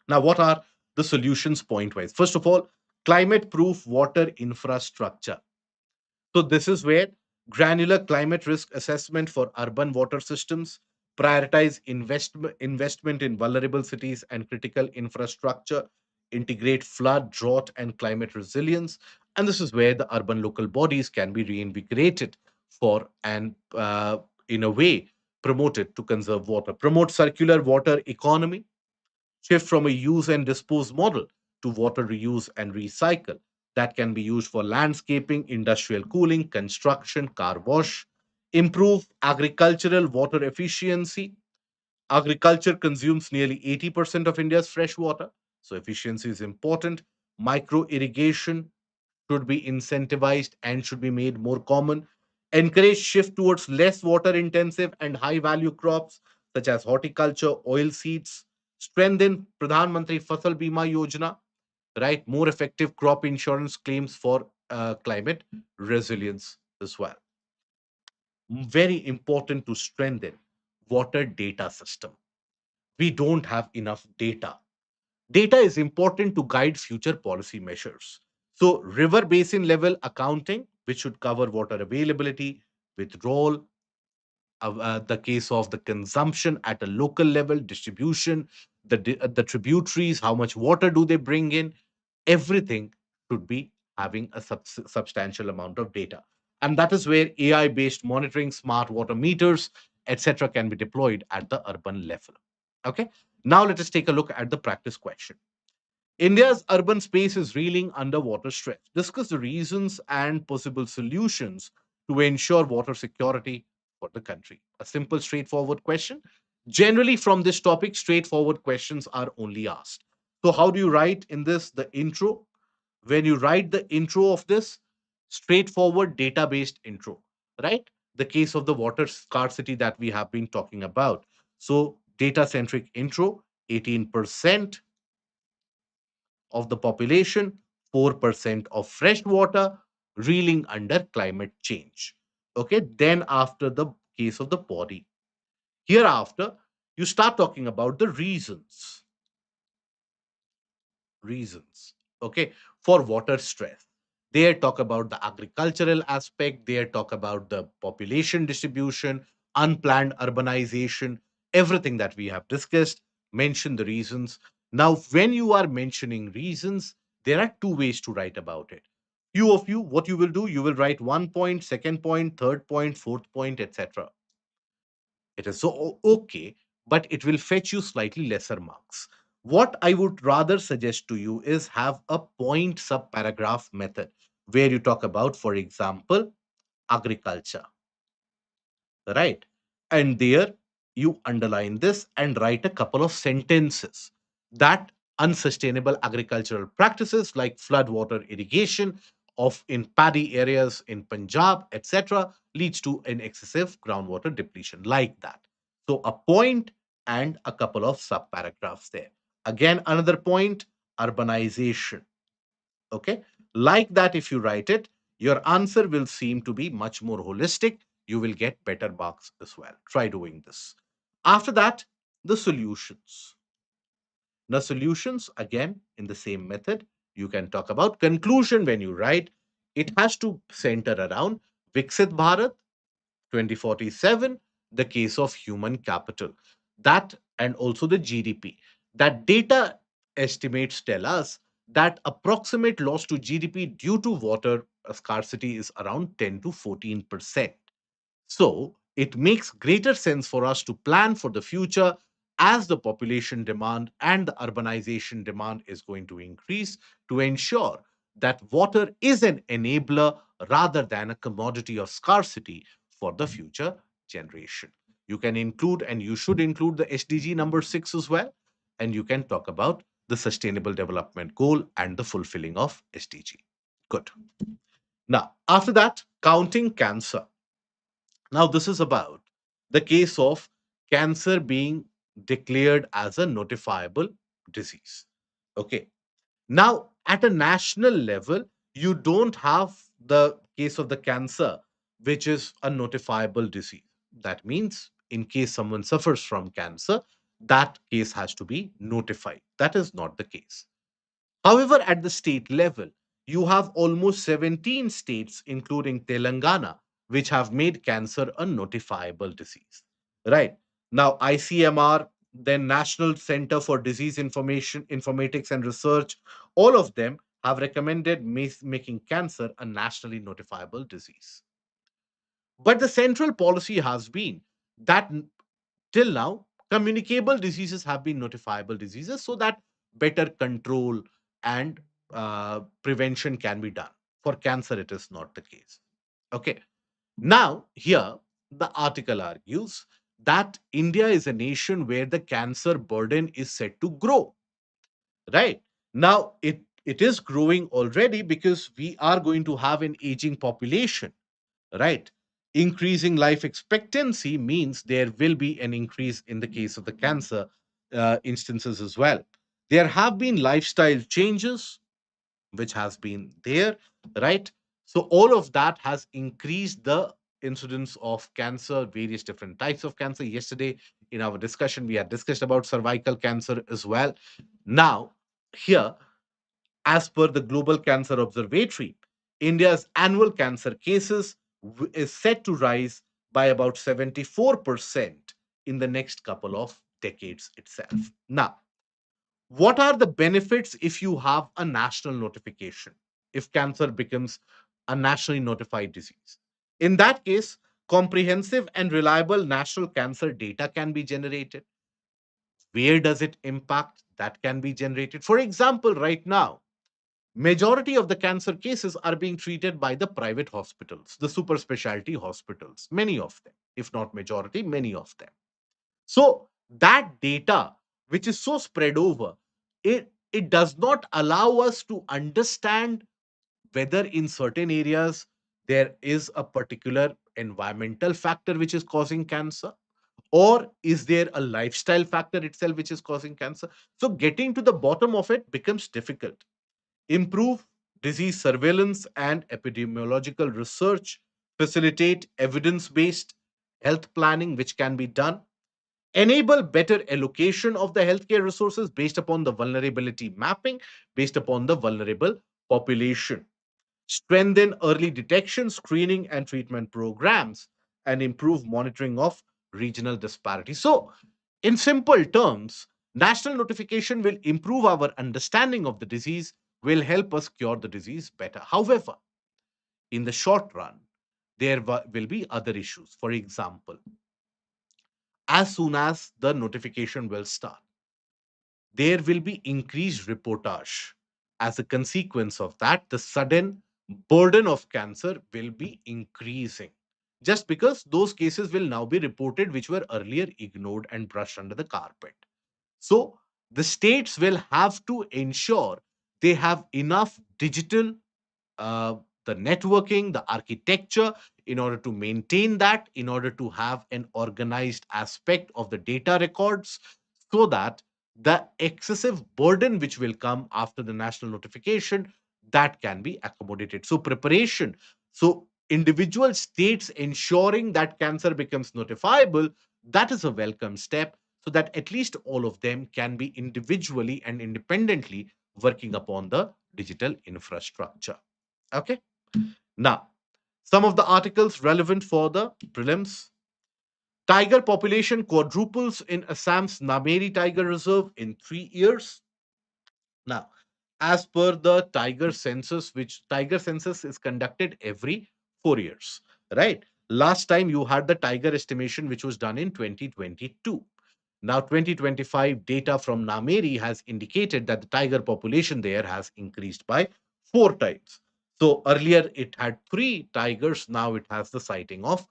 Now, what are the solutions point wise? First of all, Climate proof water infrastructure. So this is where granular climate risk assessment for urban water systems, prioritize investment in vulnerable cities and critical infrastructure, integrate flood, drought, and climate resilience. And this is where the urban local bodies can be reinvigorated for and in a way promoted to conserve water. Promote circular water economy, shift from a use and dispose model to water reuse and recycle that can be used for landscaping, industrial cooling, construction, car wash, improve agricultural water efficiency. Agriculture consumes nearly 80% of India's fresh water, so efficiency is important. Micro irrigation should be incentivized and should be made more common. Encourage shift towards less water intensive and high value crops such as horticulture, oil seeds. Strengthen Pradhan Mantri Fasal Bima Yojana, right? More effective crop insurance claims for climate resilience as well. Very important to strengthen water data system. We don't have enough data. Data is important to guide future policy measures. So, river basin level accounting, which should cover water availability, withdrawal, the case of the consumption at a local level, distribution, the tributaries, how much water do they bring in, everything should be having a substantial amount of data. And that is where AI based monitoring, smart water meters, etc., can be deployed at the urban level. Okay. Now let us take a look at the practice question. India's urban space is reeling under water stress. Discuss the reasons and possible solutions to ensure water security for the country. A simple, straightforward question. Generally, from this topic, straightforward questions are only asked. So, how do you write in this the intro? When you write the intro of this, straightforward data based intro, right? The case of the water scarcity that we have been talking about. So, data centric intro, 18% of the population, 4% of fresh water, reeling under climate change. Okay, then after the case of the body. Hereafter, you start talking about the reasons, okay, for water stress. They talk about the agricultural aspect, they talk about the population distribution, unplanned urbanization, everything that we have discussed. Mention the reasons. Now when you are mentioning reasons, there are two ways to write about it. Few of you, what you will do, you will write one point, second point, third point, fourth point, etc. It is so okay, but it will fetch you slightly lesser marks. What I would rather suggest to you is have a point subparagraph method where you talk about, for example, agriculture, right? And there you underline this and write a couple of sentences that unsustainable agricultural practices like flood water irrigation of in paddy areas in Punjab, etc., leads to an excessive groundwater depletion, like that. So a point and a couple of sub paragraphs there. Again, another point, urbanization. Okay. Like that, if you write it, your answer will seem to be much more holistic. You will get better marks as well. Try doing this. After that, the solutions. Now, solutions, again, in the same method, you can talk about conclusion when you write. It has to center around Viksit Bharat 2047, the case of human capital, that and also the GDP. That data estimates tell us that approximate loss to GDP due to water scarcity is around 10 to 14%. So it makes greater sense for us to plan for the future as the population demand and the urbanization demand is going to increase, to ensure that water is an enabler rather than a commodity of scarcity for the future generation. You can include and you should include the SDG number 6 as well, and you can talk about the sustainable development goal and the fulfilling of SDG. Good. Now, after that, counting cancer. Now, this is about the case of cancer being declared as a notifiable disease. Okay. Now, at a national level, you don't have the case of the cancer, which is a notifiable disease. That means, in case someone suffers from cancer, that case has to be notified. That is not the case. However, at the state level, you have almost 17 states, including Telangana, which have made cancer a notifiable disease. Right. Now, ICMR, then National Center for Disease Information, Informatics and Research, all of them have recommended making cancer a nationally notifiable disease. But the central policy has been that till now, communicable diseases have been notifiable diseases so that better control and prevention can be done. For cancer, it is not the case. Okay. Now, here, the article argues that India is a nation where the cancer burden is set to grow. Right. Now, it is growing already because we are going to have an aging population, right? Increasing life expectancy means there will be an increase in the case of the cancer instances as well. There have been lifestyle changes which has been there, right? So all of that has increased the incidence of cancer, various different types of cancer. Yesterday in our discussion we had discussed about cervical cancer as well. Now, here, as per the Global Cancer Observatory, India's annual cancer cases is set to rise by about 74% in the next couple of decades itself. Now, what are the benefits if you have a national notification? If cancer becomes a nationally notified disease, in that case, comprehensive and reliable national cancer data can be generated. Where does it impact? That can be generated. For example, right now, majority of the cancer cases are being treated by the private hospitals, the super specialty hospitals, many of them, if not majority, many of them. So that data, which is so spread over, it does not allow us to understand whether in certain areas there is a particular environmental factor which is causing cancer, or is there a lifestyle factor itself which is causing cancer. So getting to the bottom of it becomes difficult. Improve disease surveillance and epidemiological research, facilitate evidence based health planning, which can be done, enable better allocation of the healthcare resources based upon the vulnerability mapping, based upon the vulnerable population, strengthen early detection, screening, and treatment programs, and improve monitoring of regional disparities. So, in simple terms, national notification will improve our understanding of the disease, will help us cure the disease better. However, in the short run, there will be other issues. For example, as soon as the notification will start, there will be increased reportage. As a consequence of that, the sudden burden of cancer will be increasing just because those cases will now be reported which were earlier ignored and brushed under the carpet. So, the states will have to ensure they have enough digital, uh, the networking, the architecture, in order to maintain that, in order to have an organized aspect of the data records, so that the excessive burden which will come after the national notification, that can be accommodated. So preparation, so individual states ensuring that cancer becomes notifiable, that is a welcome step, so that at least all of them can be individually and independently working upon the digital infrastructure. Okay. Now, some of the articles relevant for the prelims. Tiger population quadruples in Assam's Nameri Tiger Reserve in 3 years. Now, as per the tiger census, which tiger census is conducted every 4 years, right? Last time you had the tiger estimation, which was done in 2022. Now, 2025 data from Nameri has indicated that the tiger population there has increased by 4 times. So earlier it had 3 tigers, now it has the sighting of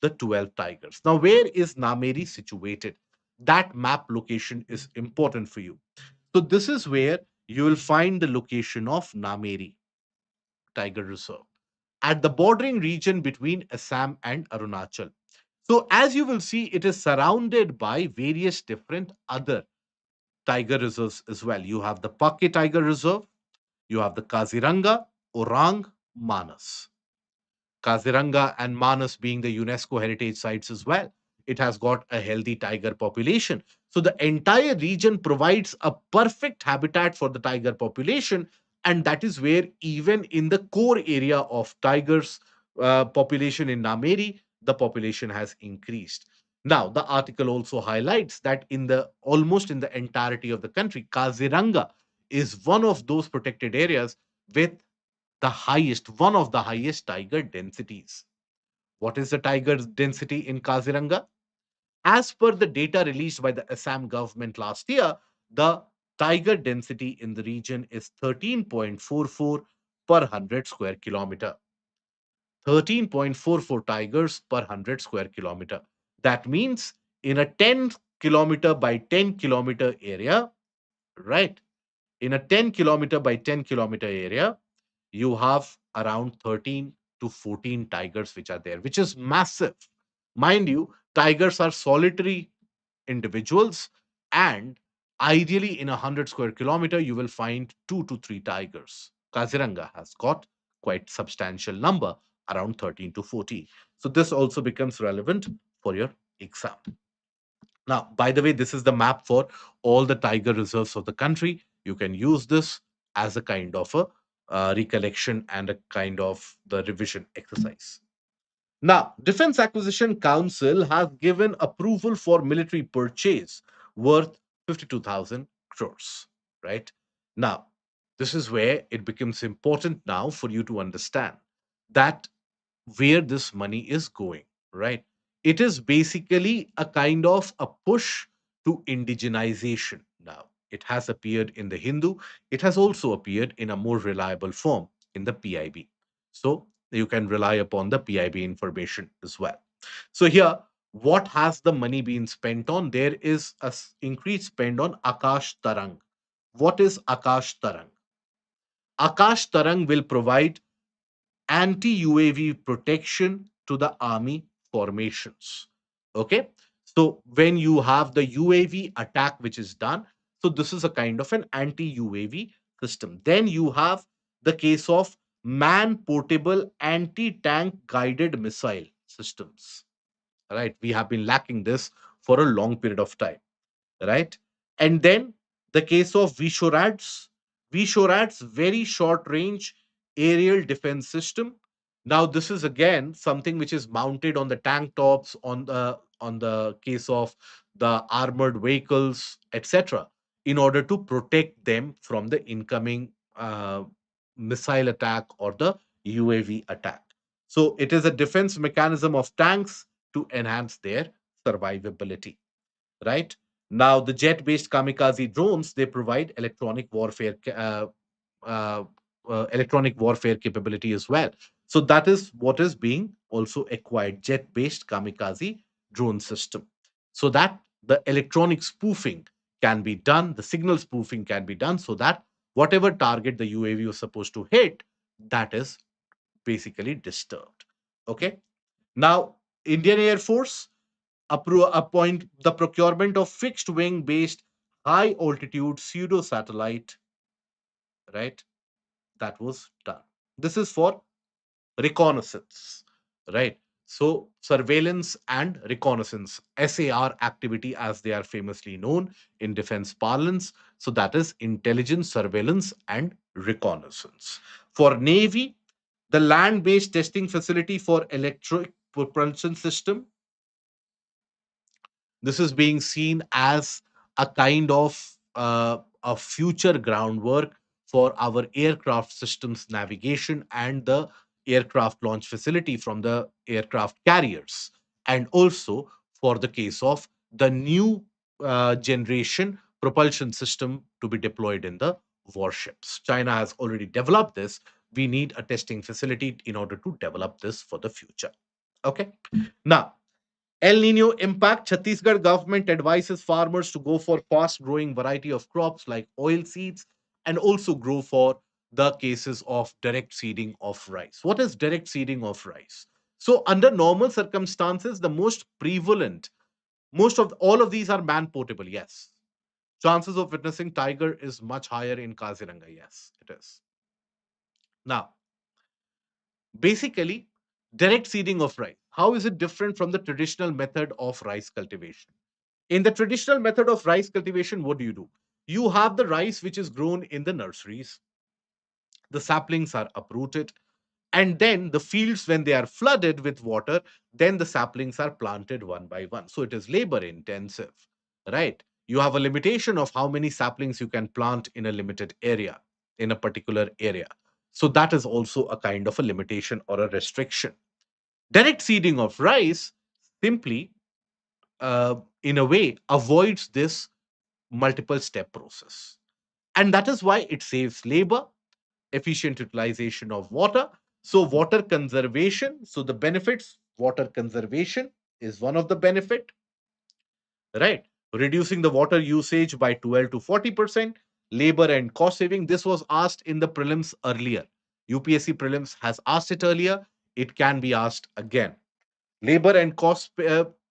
the 12 tigers. Now, where is Nameri situated? That map location is important for you. So, this is where you will find the location of Nameri Tiger Reserve at the bordering region between Assam and Arunachal. So, as you will see, it is surrounded by various different other tiger reserves as well. You have the Pake Tiger Reserve, you have the Kaziranga, Orang, Manas. Kaziranga and Manas being the UNESCO heritage sites as well. It has got a healthy tiger population. So the entire region provides a perfect habitat for the tiger population, and that is where even in the core area of tigers population in Nameri, the population has increased. Now, the article also highlights that in the almost in the entirety of the country, Kaziranga is one of those protected areas with one of the highest tiger densities. What is the tiger density in Kaziranga? As per the data released by the Assam government last year, the tiger density in the region is 13.44 per 100 square kilometer. 13.44 tigers per 100 square kilometer. That means in a 10 kilometer by 10 kilometer area, right? In a 10 kilometer by 10 kilometer area, you have around 13 to 14 tigers which are there, which is massive. Mind you, tigers are solitary individuals, and ideally in a 100 square kilometer you will find 2 to 3 tigers. Kaziranga has got quite substantial number, around 13 to 14. So this also becomes relevant for your exam. Now, by the way, this is the map for all the tiger reserves of the country. You can use this as a kind of a recollection and a kind of the revision exercise. Now, Defense Acquisition Council has given approval for military purchase worth 52,000 crores, right? Now, this is where it becomes important now for you to understand that where this money is going, right? It is basically a kind of a push to indigenization now. It has appeared in the Hindu, it has also appeared in a more reliable form in the PIB. So you can rely upon the PIB information as well. So here, what has the money been spent on? There is a increased spend on Akash Tarang. What is Akash Tarang? Akash Tarang will provide anti-UAV protection to the army formations. Okay. So when you have the UAV attack which is done, so this is a kind of an anti-UAV system. Then you have the case of man portable anti-tank guided missile systems. Right. We have been lacking this for a long period of time, right? And then the case of Vishorad's very short range aerial defense system. Now, this is again something which is mounted on the tank tops, on the case of the armored vehicles, etc., in order to protect them from the incoming missile attack or the UAV attack. So, it is a defense mechanism of tanks to enhance their survivability, right? Now, the jet-based kamikaze drones, they provide uh, electronic warfare capability as well. So that is what is being also acquired: jet-based kamikaze drone system, so that the electronic spoofing can be done, the signal spoofing can be done, so that whatever target the UAV was supposed to hit, that is basically disturbed. Okay. Now, Indian Air Force appoint the procurement of fixed wing based high altitude pseudo satellite, right? That was done. This is for reconnaissance, right? So surveillance and reconnaissance, SAR activity as they are famously known in defense parlance. So that is intelligence, surveillance and reconnaissance. For Navy, the land based testing facility for electric propulsion system. This is being seen as a kind of a future groundwork for our aircraft systems navigation and the aircraft launch facility from the aircraft carriers, and also for the case of the new generation propulsion system to be deployed in the warships. China has already developed this. We need a testing facility in order to develop this for the future. Okay. Now, El Nino impact: Chhattisgarh government advises farmers to go for fast growing variety of crops like oil seeds, and also grow for the cases of direct seeding of rice. What is direct seeding of rice? So under normal circumstances, the most prevalent, most of all of these are man portable. Yes. Chances of witnessing tiger is much higher in Kaziranga. Yes, it is. Now, basically, direct seeding of rice. How is it different from the traditional method of rice cultivation? In the traditional method of rice cultivation, what do? You have the rice which is grown in the nurseries. The saplings are uprooted, and then the fields, when they are flooded with water, then the saplings are planted one by one. So it is labor intensive, right? You have a limitation of how many saplings you can plant in a limited area, in a particular area. So that is also a kind of a limitation or a restriction. Direct seeding of rice simply, in a way, avoids this multiple step process. And that is why it saves labor, efficient utilization of water. So water conservation, so the benefits, water conservation is one of the benefit, right? Reducing the water usage by 12 to 40%, labor and cost saving. This was asked in the prelims earlier. UPSC prelims has asked it earlier. It can be asked again. Labor and cost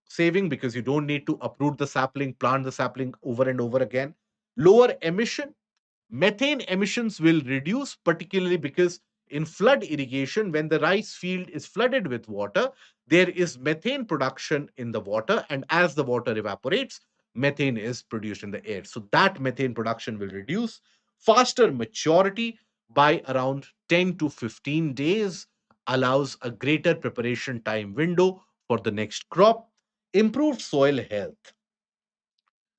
saving, because you don't need to uproot the sapling, plant the sapling over and over again. Lower emission, methane emissions will reduce, particularly because in flood irrigation, when the rice field is flooded with water, there is methane production in the water. And as the water evaporates, methane is produced in the air. So that methane production will reduce. Faster maturity by around 10 to 15 days allows a greater preparation time window for the next crop. Improved soil health,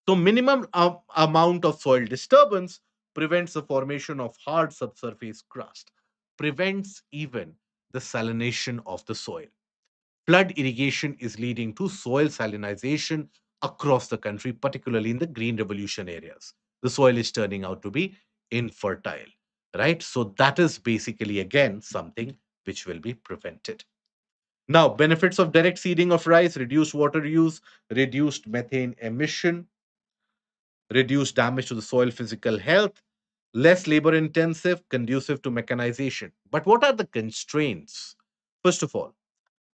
so minimum amount of soil disturbance prevents the formation of hard subsurface crust, prevents even the salination of the soil. Flood irrigation is leading to soil salinization across the country, particularly in the green revolution areas. The soil is turning out to be infertile, right? So that is basically again something which will be prevented. Now, benefits of direct seeding of rice: reduced water use, reduced methane emission, reduce damage to the soil physical health, less labor intensive, conducive to mechanization. But what are the constraints? First of all,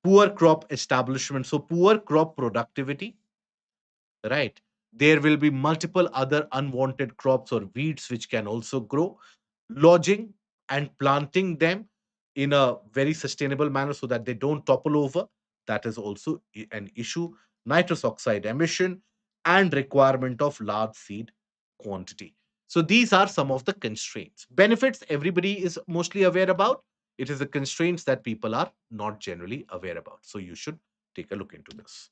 poor crop establishment. So, poor crop productivity, right? There will be multiple other unwanted crops or weeds which can also grow. Lodging and planting them in a very sustainable manner so that they don't topple over. That is also an issue. Nitrous oxide emission and requirement of large seed quantity. So these are some of the constraints. Benefits everybody is mostly aware about. It is the constraints that people are not generally aware about. So you should take a look into this.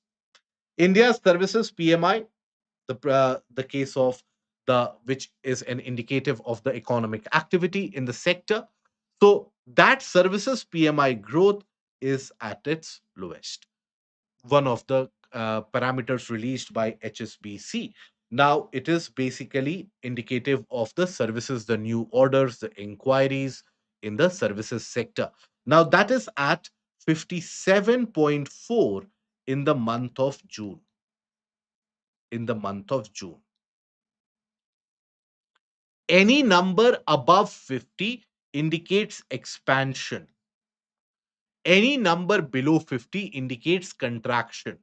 India's services PMI, the case of the which is an indicative of the economic activity in the sector. So that services PMI growth is at its lowest, one of the parameters released by HSBC. Now it is basically indicative of the services, the new orders, the inquiries in the services sector. Now that is at 57.4 in the month of June. In the month of June, any number above 50 indicates expansion. Any number below 50 indicates contraction,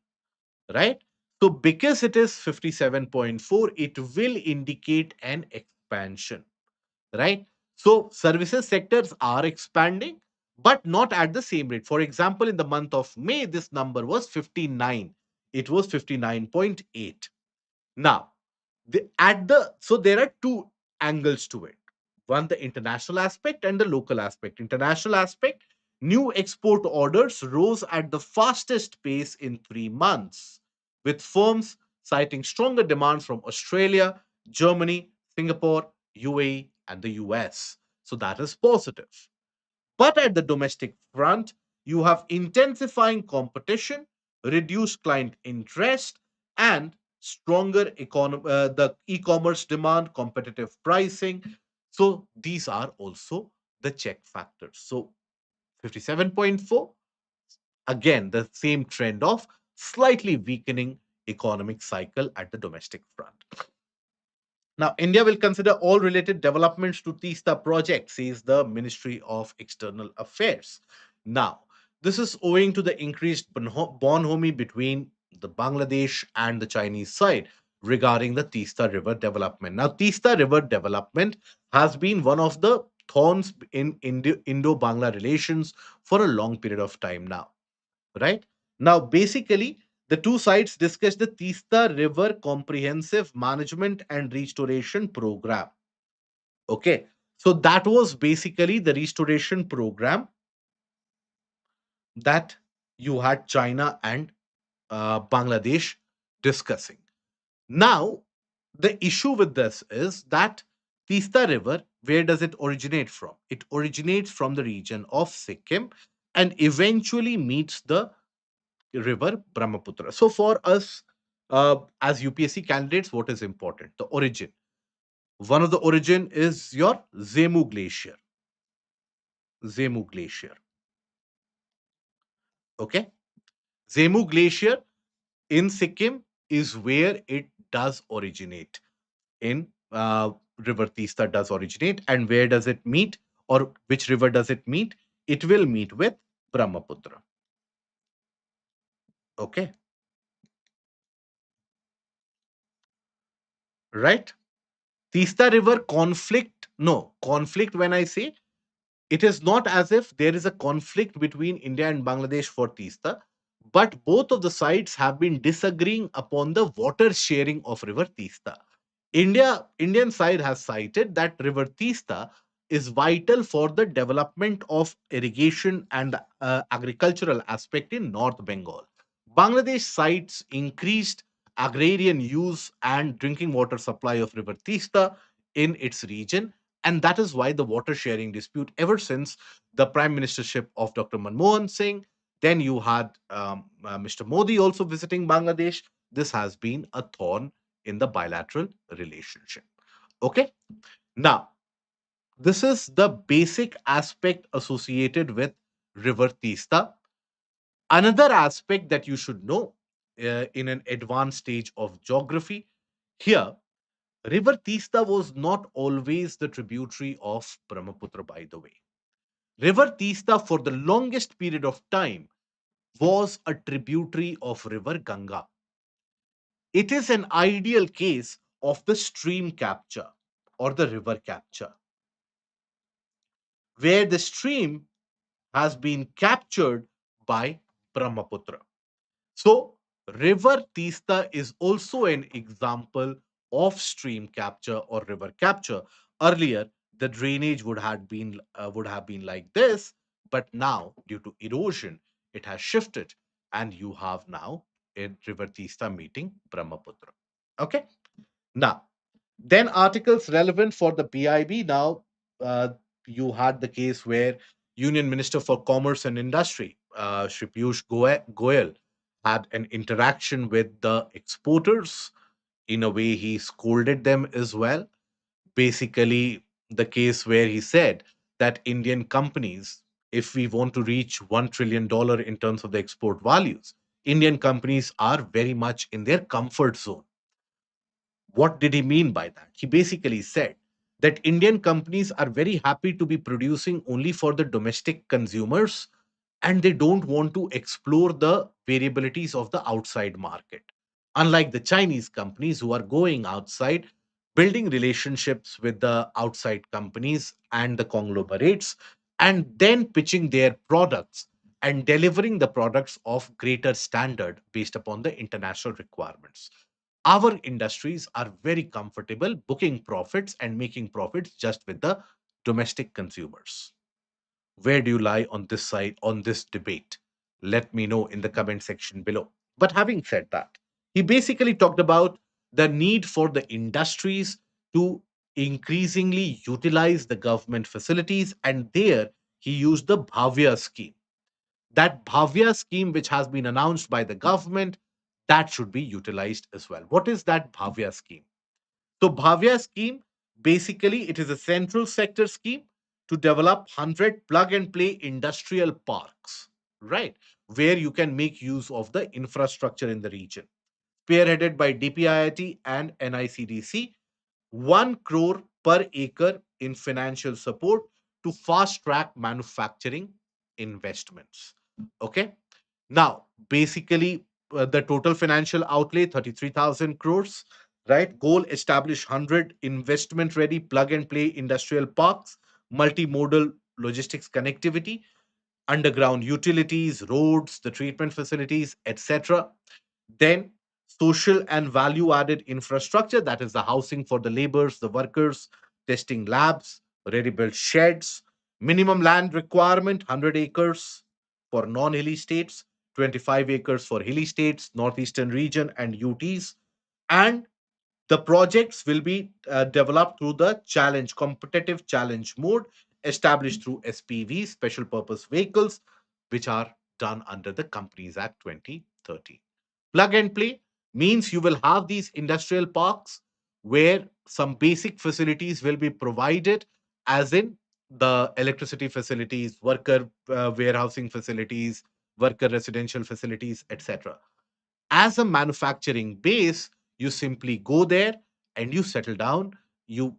right? So because it is 57.4, it will indicate an expansion, right? So services sectors are expanding, but not at the same rate. For example, in the month of May, this number was 59. It was 59.8. Now, so there are two angles to it. One, the international aspect and the local aspect. International aspect, new export orders rose at the fastest pace in 3 months, with firms citing stronger demands from Australia, Germany, Singapore, UAE, and the US. So that is positive. But at the domestic front, you have intensifying competition, reduced client interest, and the e-commerce demand, competitive pricing. So these are also the check factors. So 57.4, again, the same trend of slightly weakening economic cycle at the domestic front. Now, India will consider all related developments to Teesta project, says the Ministry of External Affairs. Now, this is owing to the increased bonhomie between the Bangladesh and the Chinese side regarding the Teesta River development. Now, Teesta River development has been one of the thorns in Indo-Bangla relations for a long period of time now, right? Now, basically, The two sides discussed the Teesta River Comprehensive Management and Restoration Program. Okay, so that was basically the restoration program that you had China and Bangladesh discussing. Now, the issue with this is that Teesta River, where does it originate from? It originates from the region of Sikkim and eventually meets the river Brahmaputra. So, for us as UPSC candidates, what is important? The origin. One of the origin is your Zemu Glacier. Zemu Glacier. Okay. Zemu Glacier in Sikkim is where it does originate. In River Teesta does originate, and where does it meet, or which river does it meet? It will meet with Brahmaputra. Okay, right? Teesta River conflict. No conflict. When I say, it is not as if there is a conflict between India and Bangladesh for Teesta, but both of the sides have been disagreeing upon the water sharing of River Teesta. Indian side has cited that River Teesta is vital for the development of irrigation and agricultural aspect in North Bengal. Bangladesh cites increased agrarian use and drinking water supply of River Teesta in its region, and that is why the water sharing dispute, ever since the prime ministership of Dr. Manmohan Singh, then you had Mr. Modi also visiting Bangladesh. This has been a thorn in the bilateral relationship. Okay. Now, this is the basic aspect associated with River Teesta. Another aspect that you should know in an advanced stage of geography here, River Teesta was not always the tributary of Brahmaputra, by the way. River Teesta, for the longest period of time, was a tributary of River Ganga. It is an ideal case of the stream capture or the river capture, where the stream has been captured by Brahmaputra. So, River Teesta is also an example of stream capture or river capture. Earlier, the drainage would have been like this, but now, due to erosion, it has shifted, and you have now a River Teesta meeting Brahmaputra. Okay. Now, then articles relevant for the PIB. Now, you had the case where Union Minister for Commerce and Industry, Shri Piyush Goyal, had an interaction with the exporters. In a way, he scolded them as well. Basically, the case where he said that Indian companies, if we want to reach $1 trillion in terms of the export values, Indian companies are very much in their comfort zone. What did he mean by that? He basically said that Indian companies are very happy to be producing only for the domestic consumers, and they don't want to explore the variabilities of the outside market. Unlike the Chinese companies who are going outside, building relationships with the outside companies and the conglomerates, and then pitching their products and delivering the products of greater standard based upon the international requirements. Our industries are very comfortable booking profits and making profits just with the domestic consumers. Where do you lie on this side, on this debate? Let me know in the comment section below. But having said that, he basically talked about the need for the industries to increasingly utilize the government facilities, and there he used the Bhavya scheme. That Bhavya scheme, which has been announced by the government, that should be utilized as well. What is that Bhavya scheme? So Bhavya scheme, basically, it is a central sector scheme to develop 100 plug and play industrial parks, right? Where you can make use of the infrastructure in the region. Spearheaded by DPIIT and NICDC, 1 crore per acre in financial support to fast track manufacturing investments. Okay. Now, basically, the total financial outlay 33,000 crores, right? Goal, establish 100 investment ready plug and play industrial parks, multimodal logistics connectivity, underground utilities, roads, the treatment facilities, etc. Then social and value added infrastructure, that is the housing for the laborers, the workers, testing labs, ready built sheds, minimum land requirement 100 acres for non hilly states, 25 acres for hilly states, northeastern region, and UTs. And the projects will be developed through the challenge, competitive challenge mode, established through SPV, special purpose vehicles, which are done under the Companies Act 2030. Plug and play means you will have these industrial parks where some basic facilities will be provided, as in the electricity facilities, worker warehousing facilities, worker residential facilities, etc. As a manufacturing base, you simply go there and you settle down, you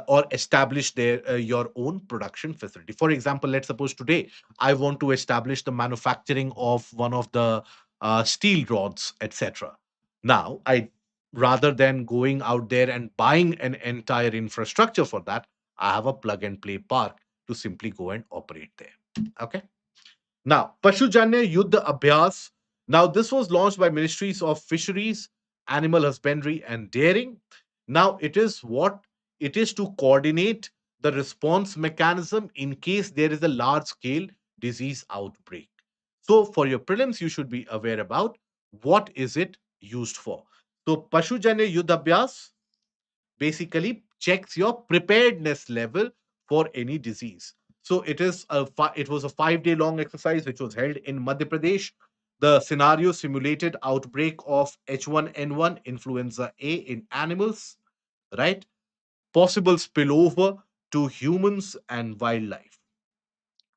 or establish there your own production facility. For example, let's suppose today I want to establish the manufacturing of one of the steel rods, etc. Now I, rather than going out there and buying an entire infrastructure for that, I have a plug and play park to simply go and operate there. Okay. Now, Pashujanya Yudh Abhyas. Now, this was launched by Ministries of Fisheries, Animal Husbandry, and Dairying. Now, it is what it is to coordinate the response mechanism in case there is a large scale disease outbreak. So, for your prelims, you should be aware about what is it used for. So, Pashujanya Yudh Abhyas basically checks your preparedness level for any disease. So it was a 5 day long exercise which was held in Madhya Pradesh. The scenario simulated outbreak of H1N1 influenza A in animals, right? Possible spillover to humans and wildlife.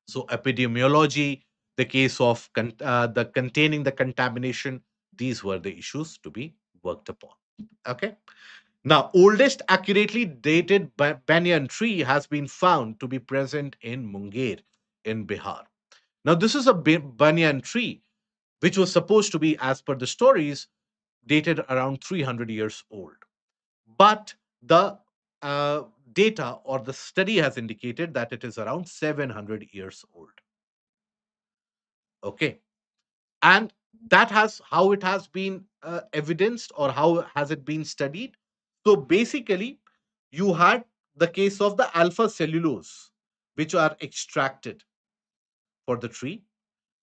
So epidemiology, the case of the containing the contamination, these were the issues to be worked upon. Okay. Now, oldest accurately dated banyan tree has been found to be present in Munger in Bihar. Now, this is a banyan tree which was supposed to be, as per the stories, dated around 300 years old. But the uh, data or the study has indicated that it is around 700 years old. Okay. And that has how it has been evidenced, or how has it been studied. So basically, you had the case of the alpha cellulose which are extracted for the tree,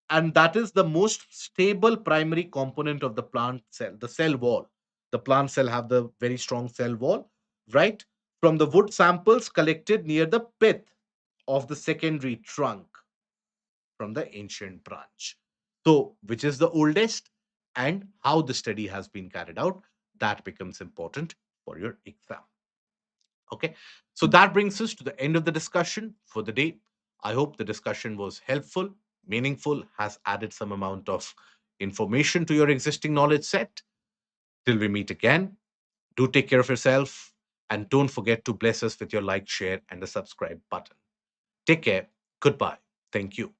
and that is the most stable primary component of the plant cell, the cell wall. The plant cell have the very strong cell wall, right? From the wood samples collected near the pith of the secondary trunk from the ancient branch. So, which is the oldest and how the study has been carried out, that becomes important for your exam. Okay. So, that brings us to the end of the discussion for the day. I hope the discussion was helpful, meaningful, has added some amount of information to your existing knowledge set. Till we meet again, do take care of yourself and don't forget to bless us with your like, share, and the subscribe button. Take care. Goodbye. Thank you.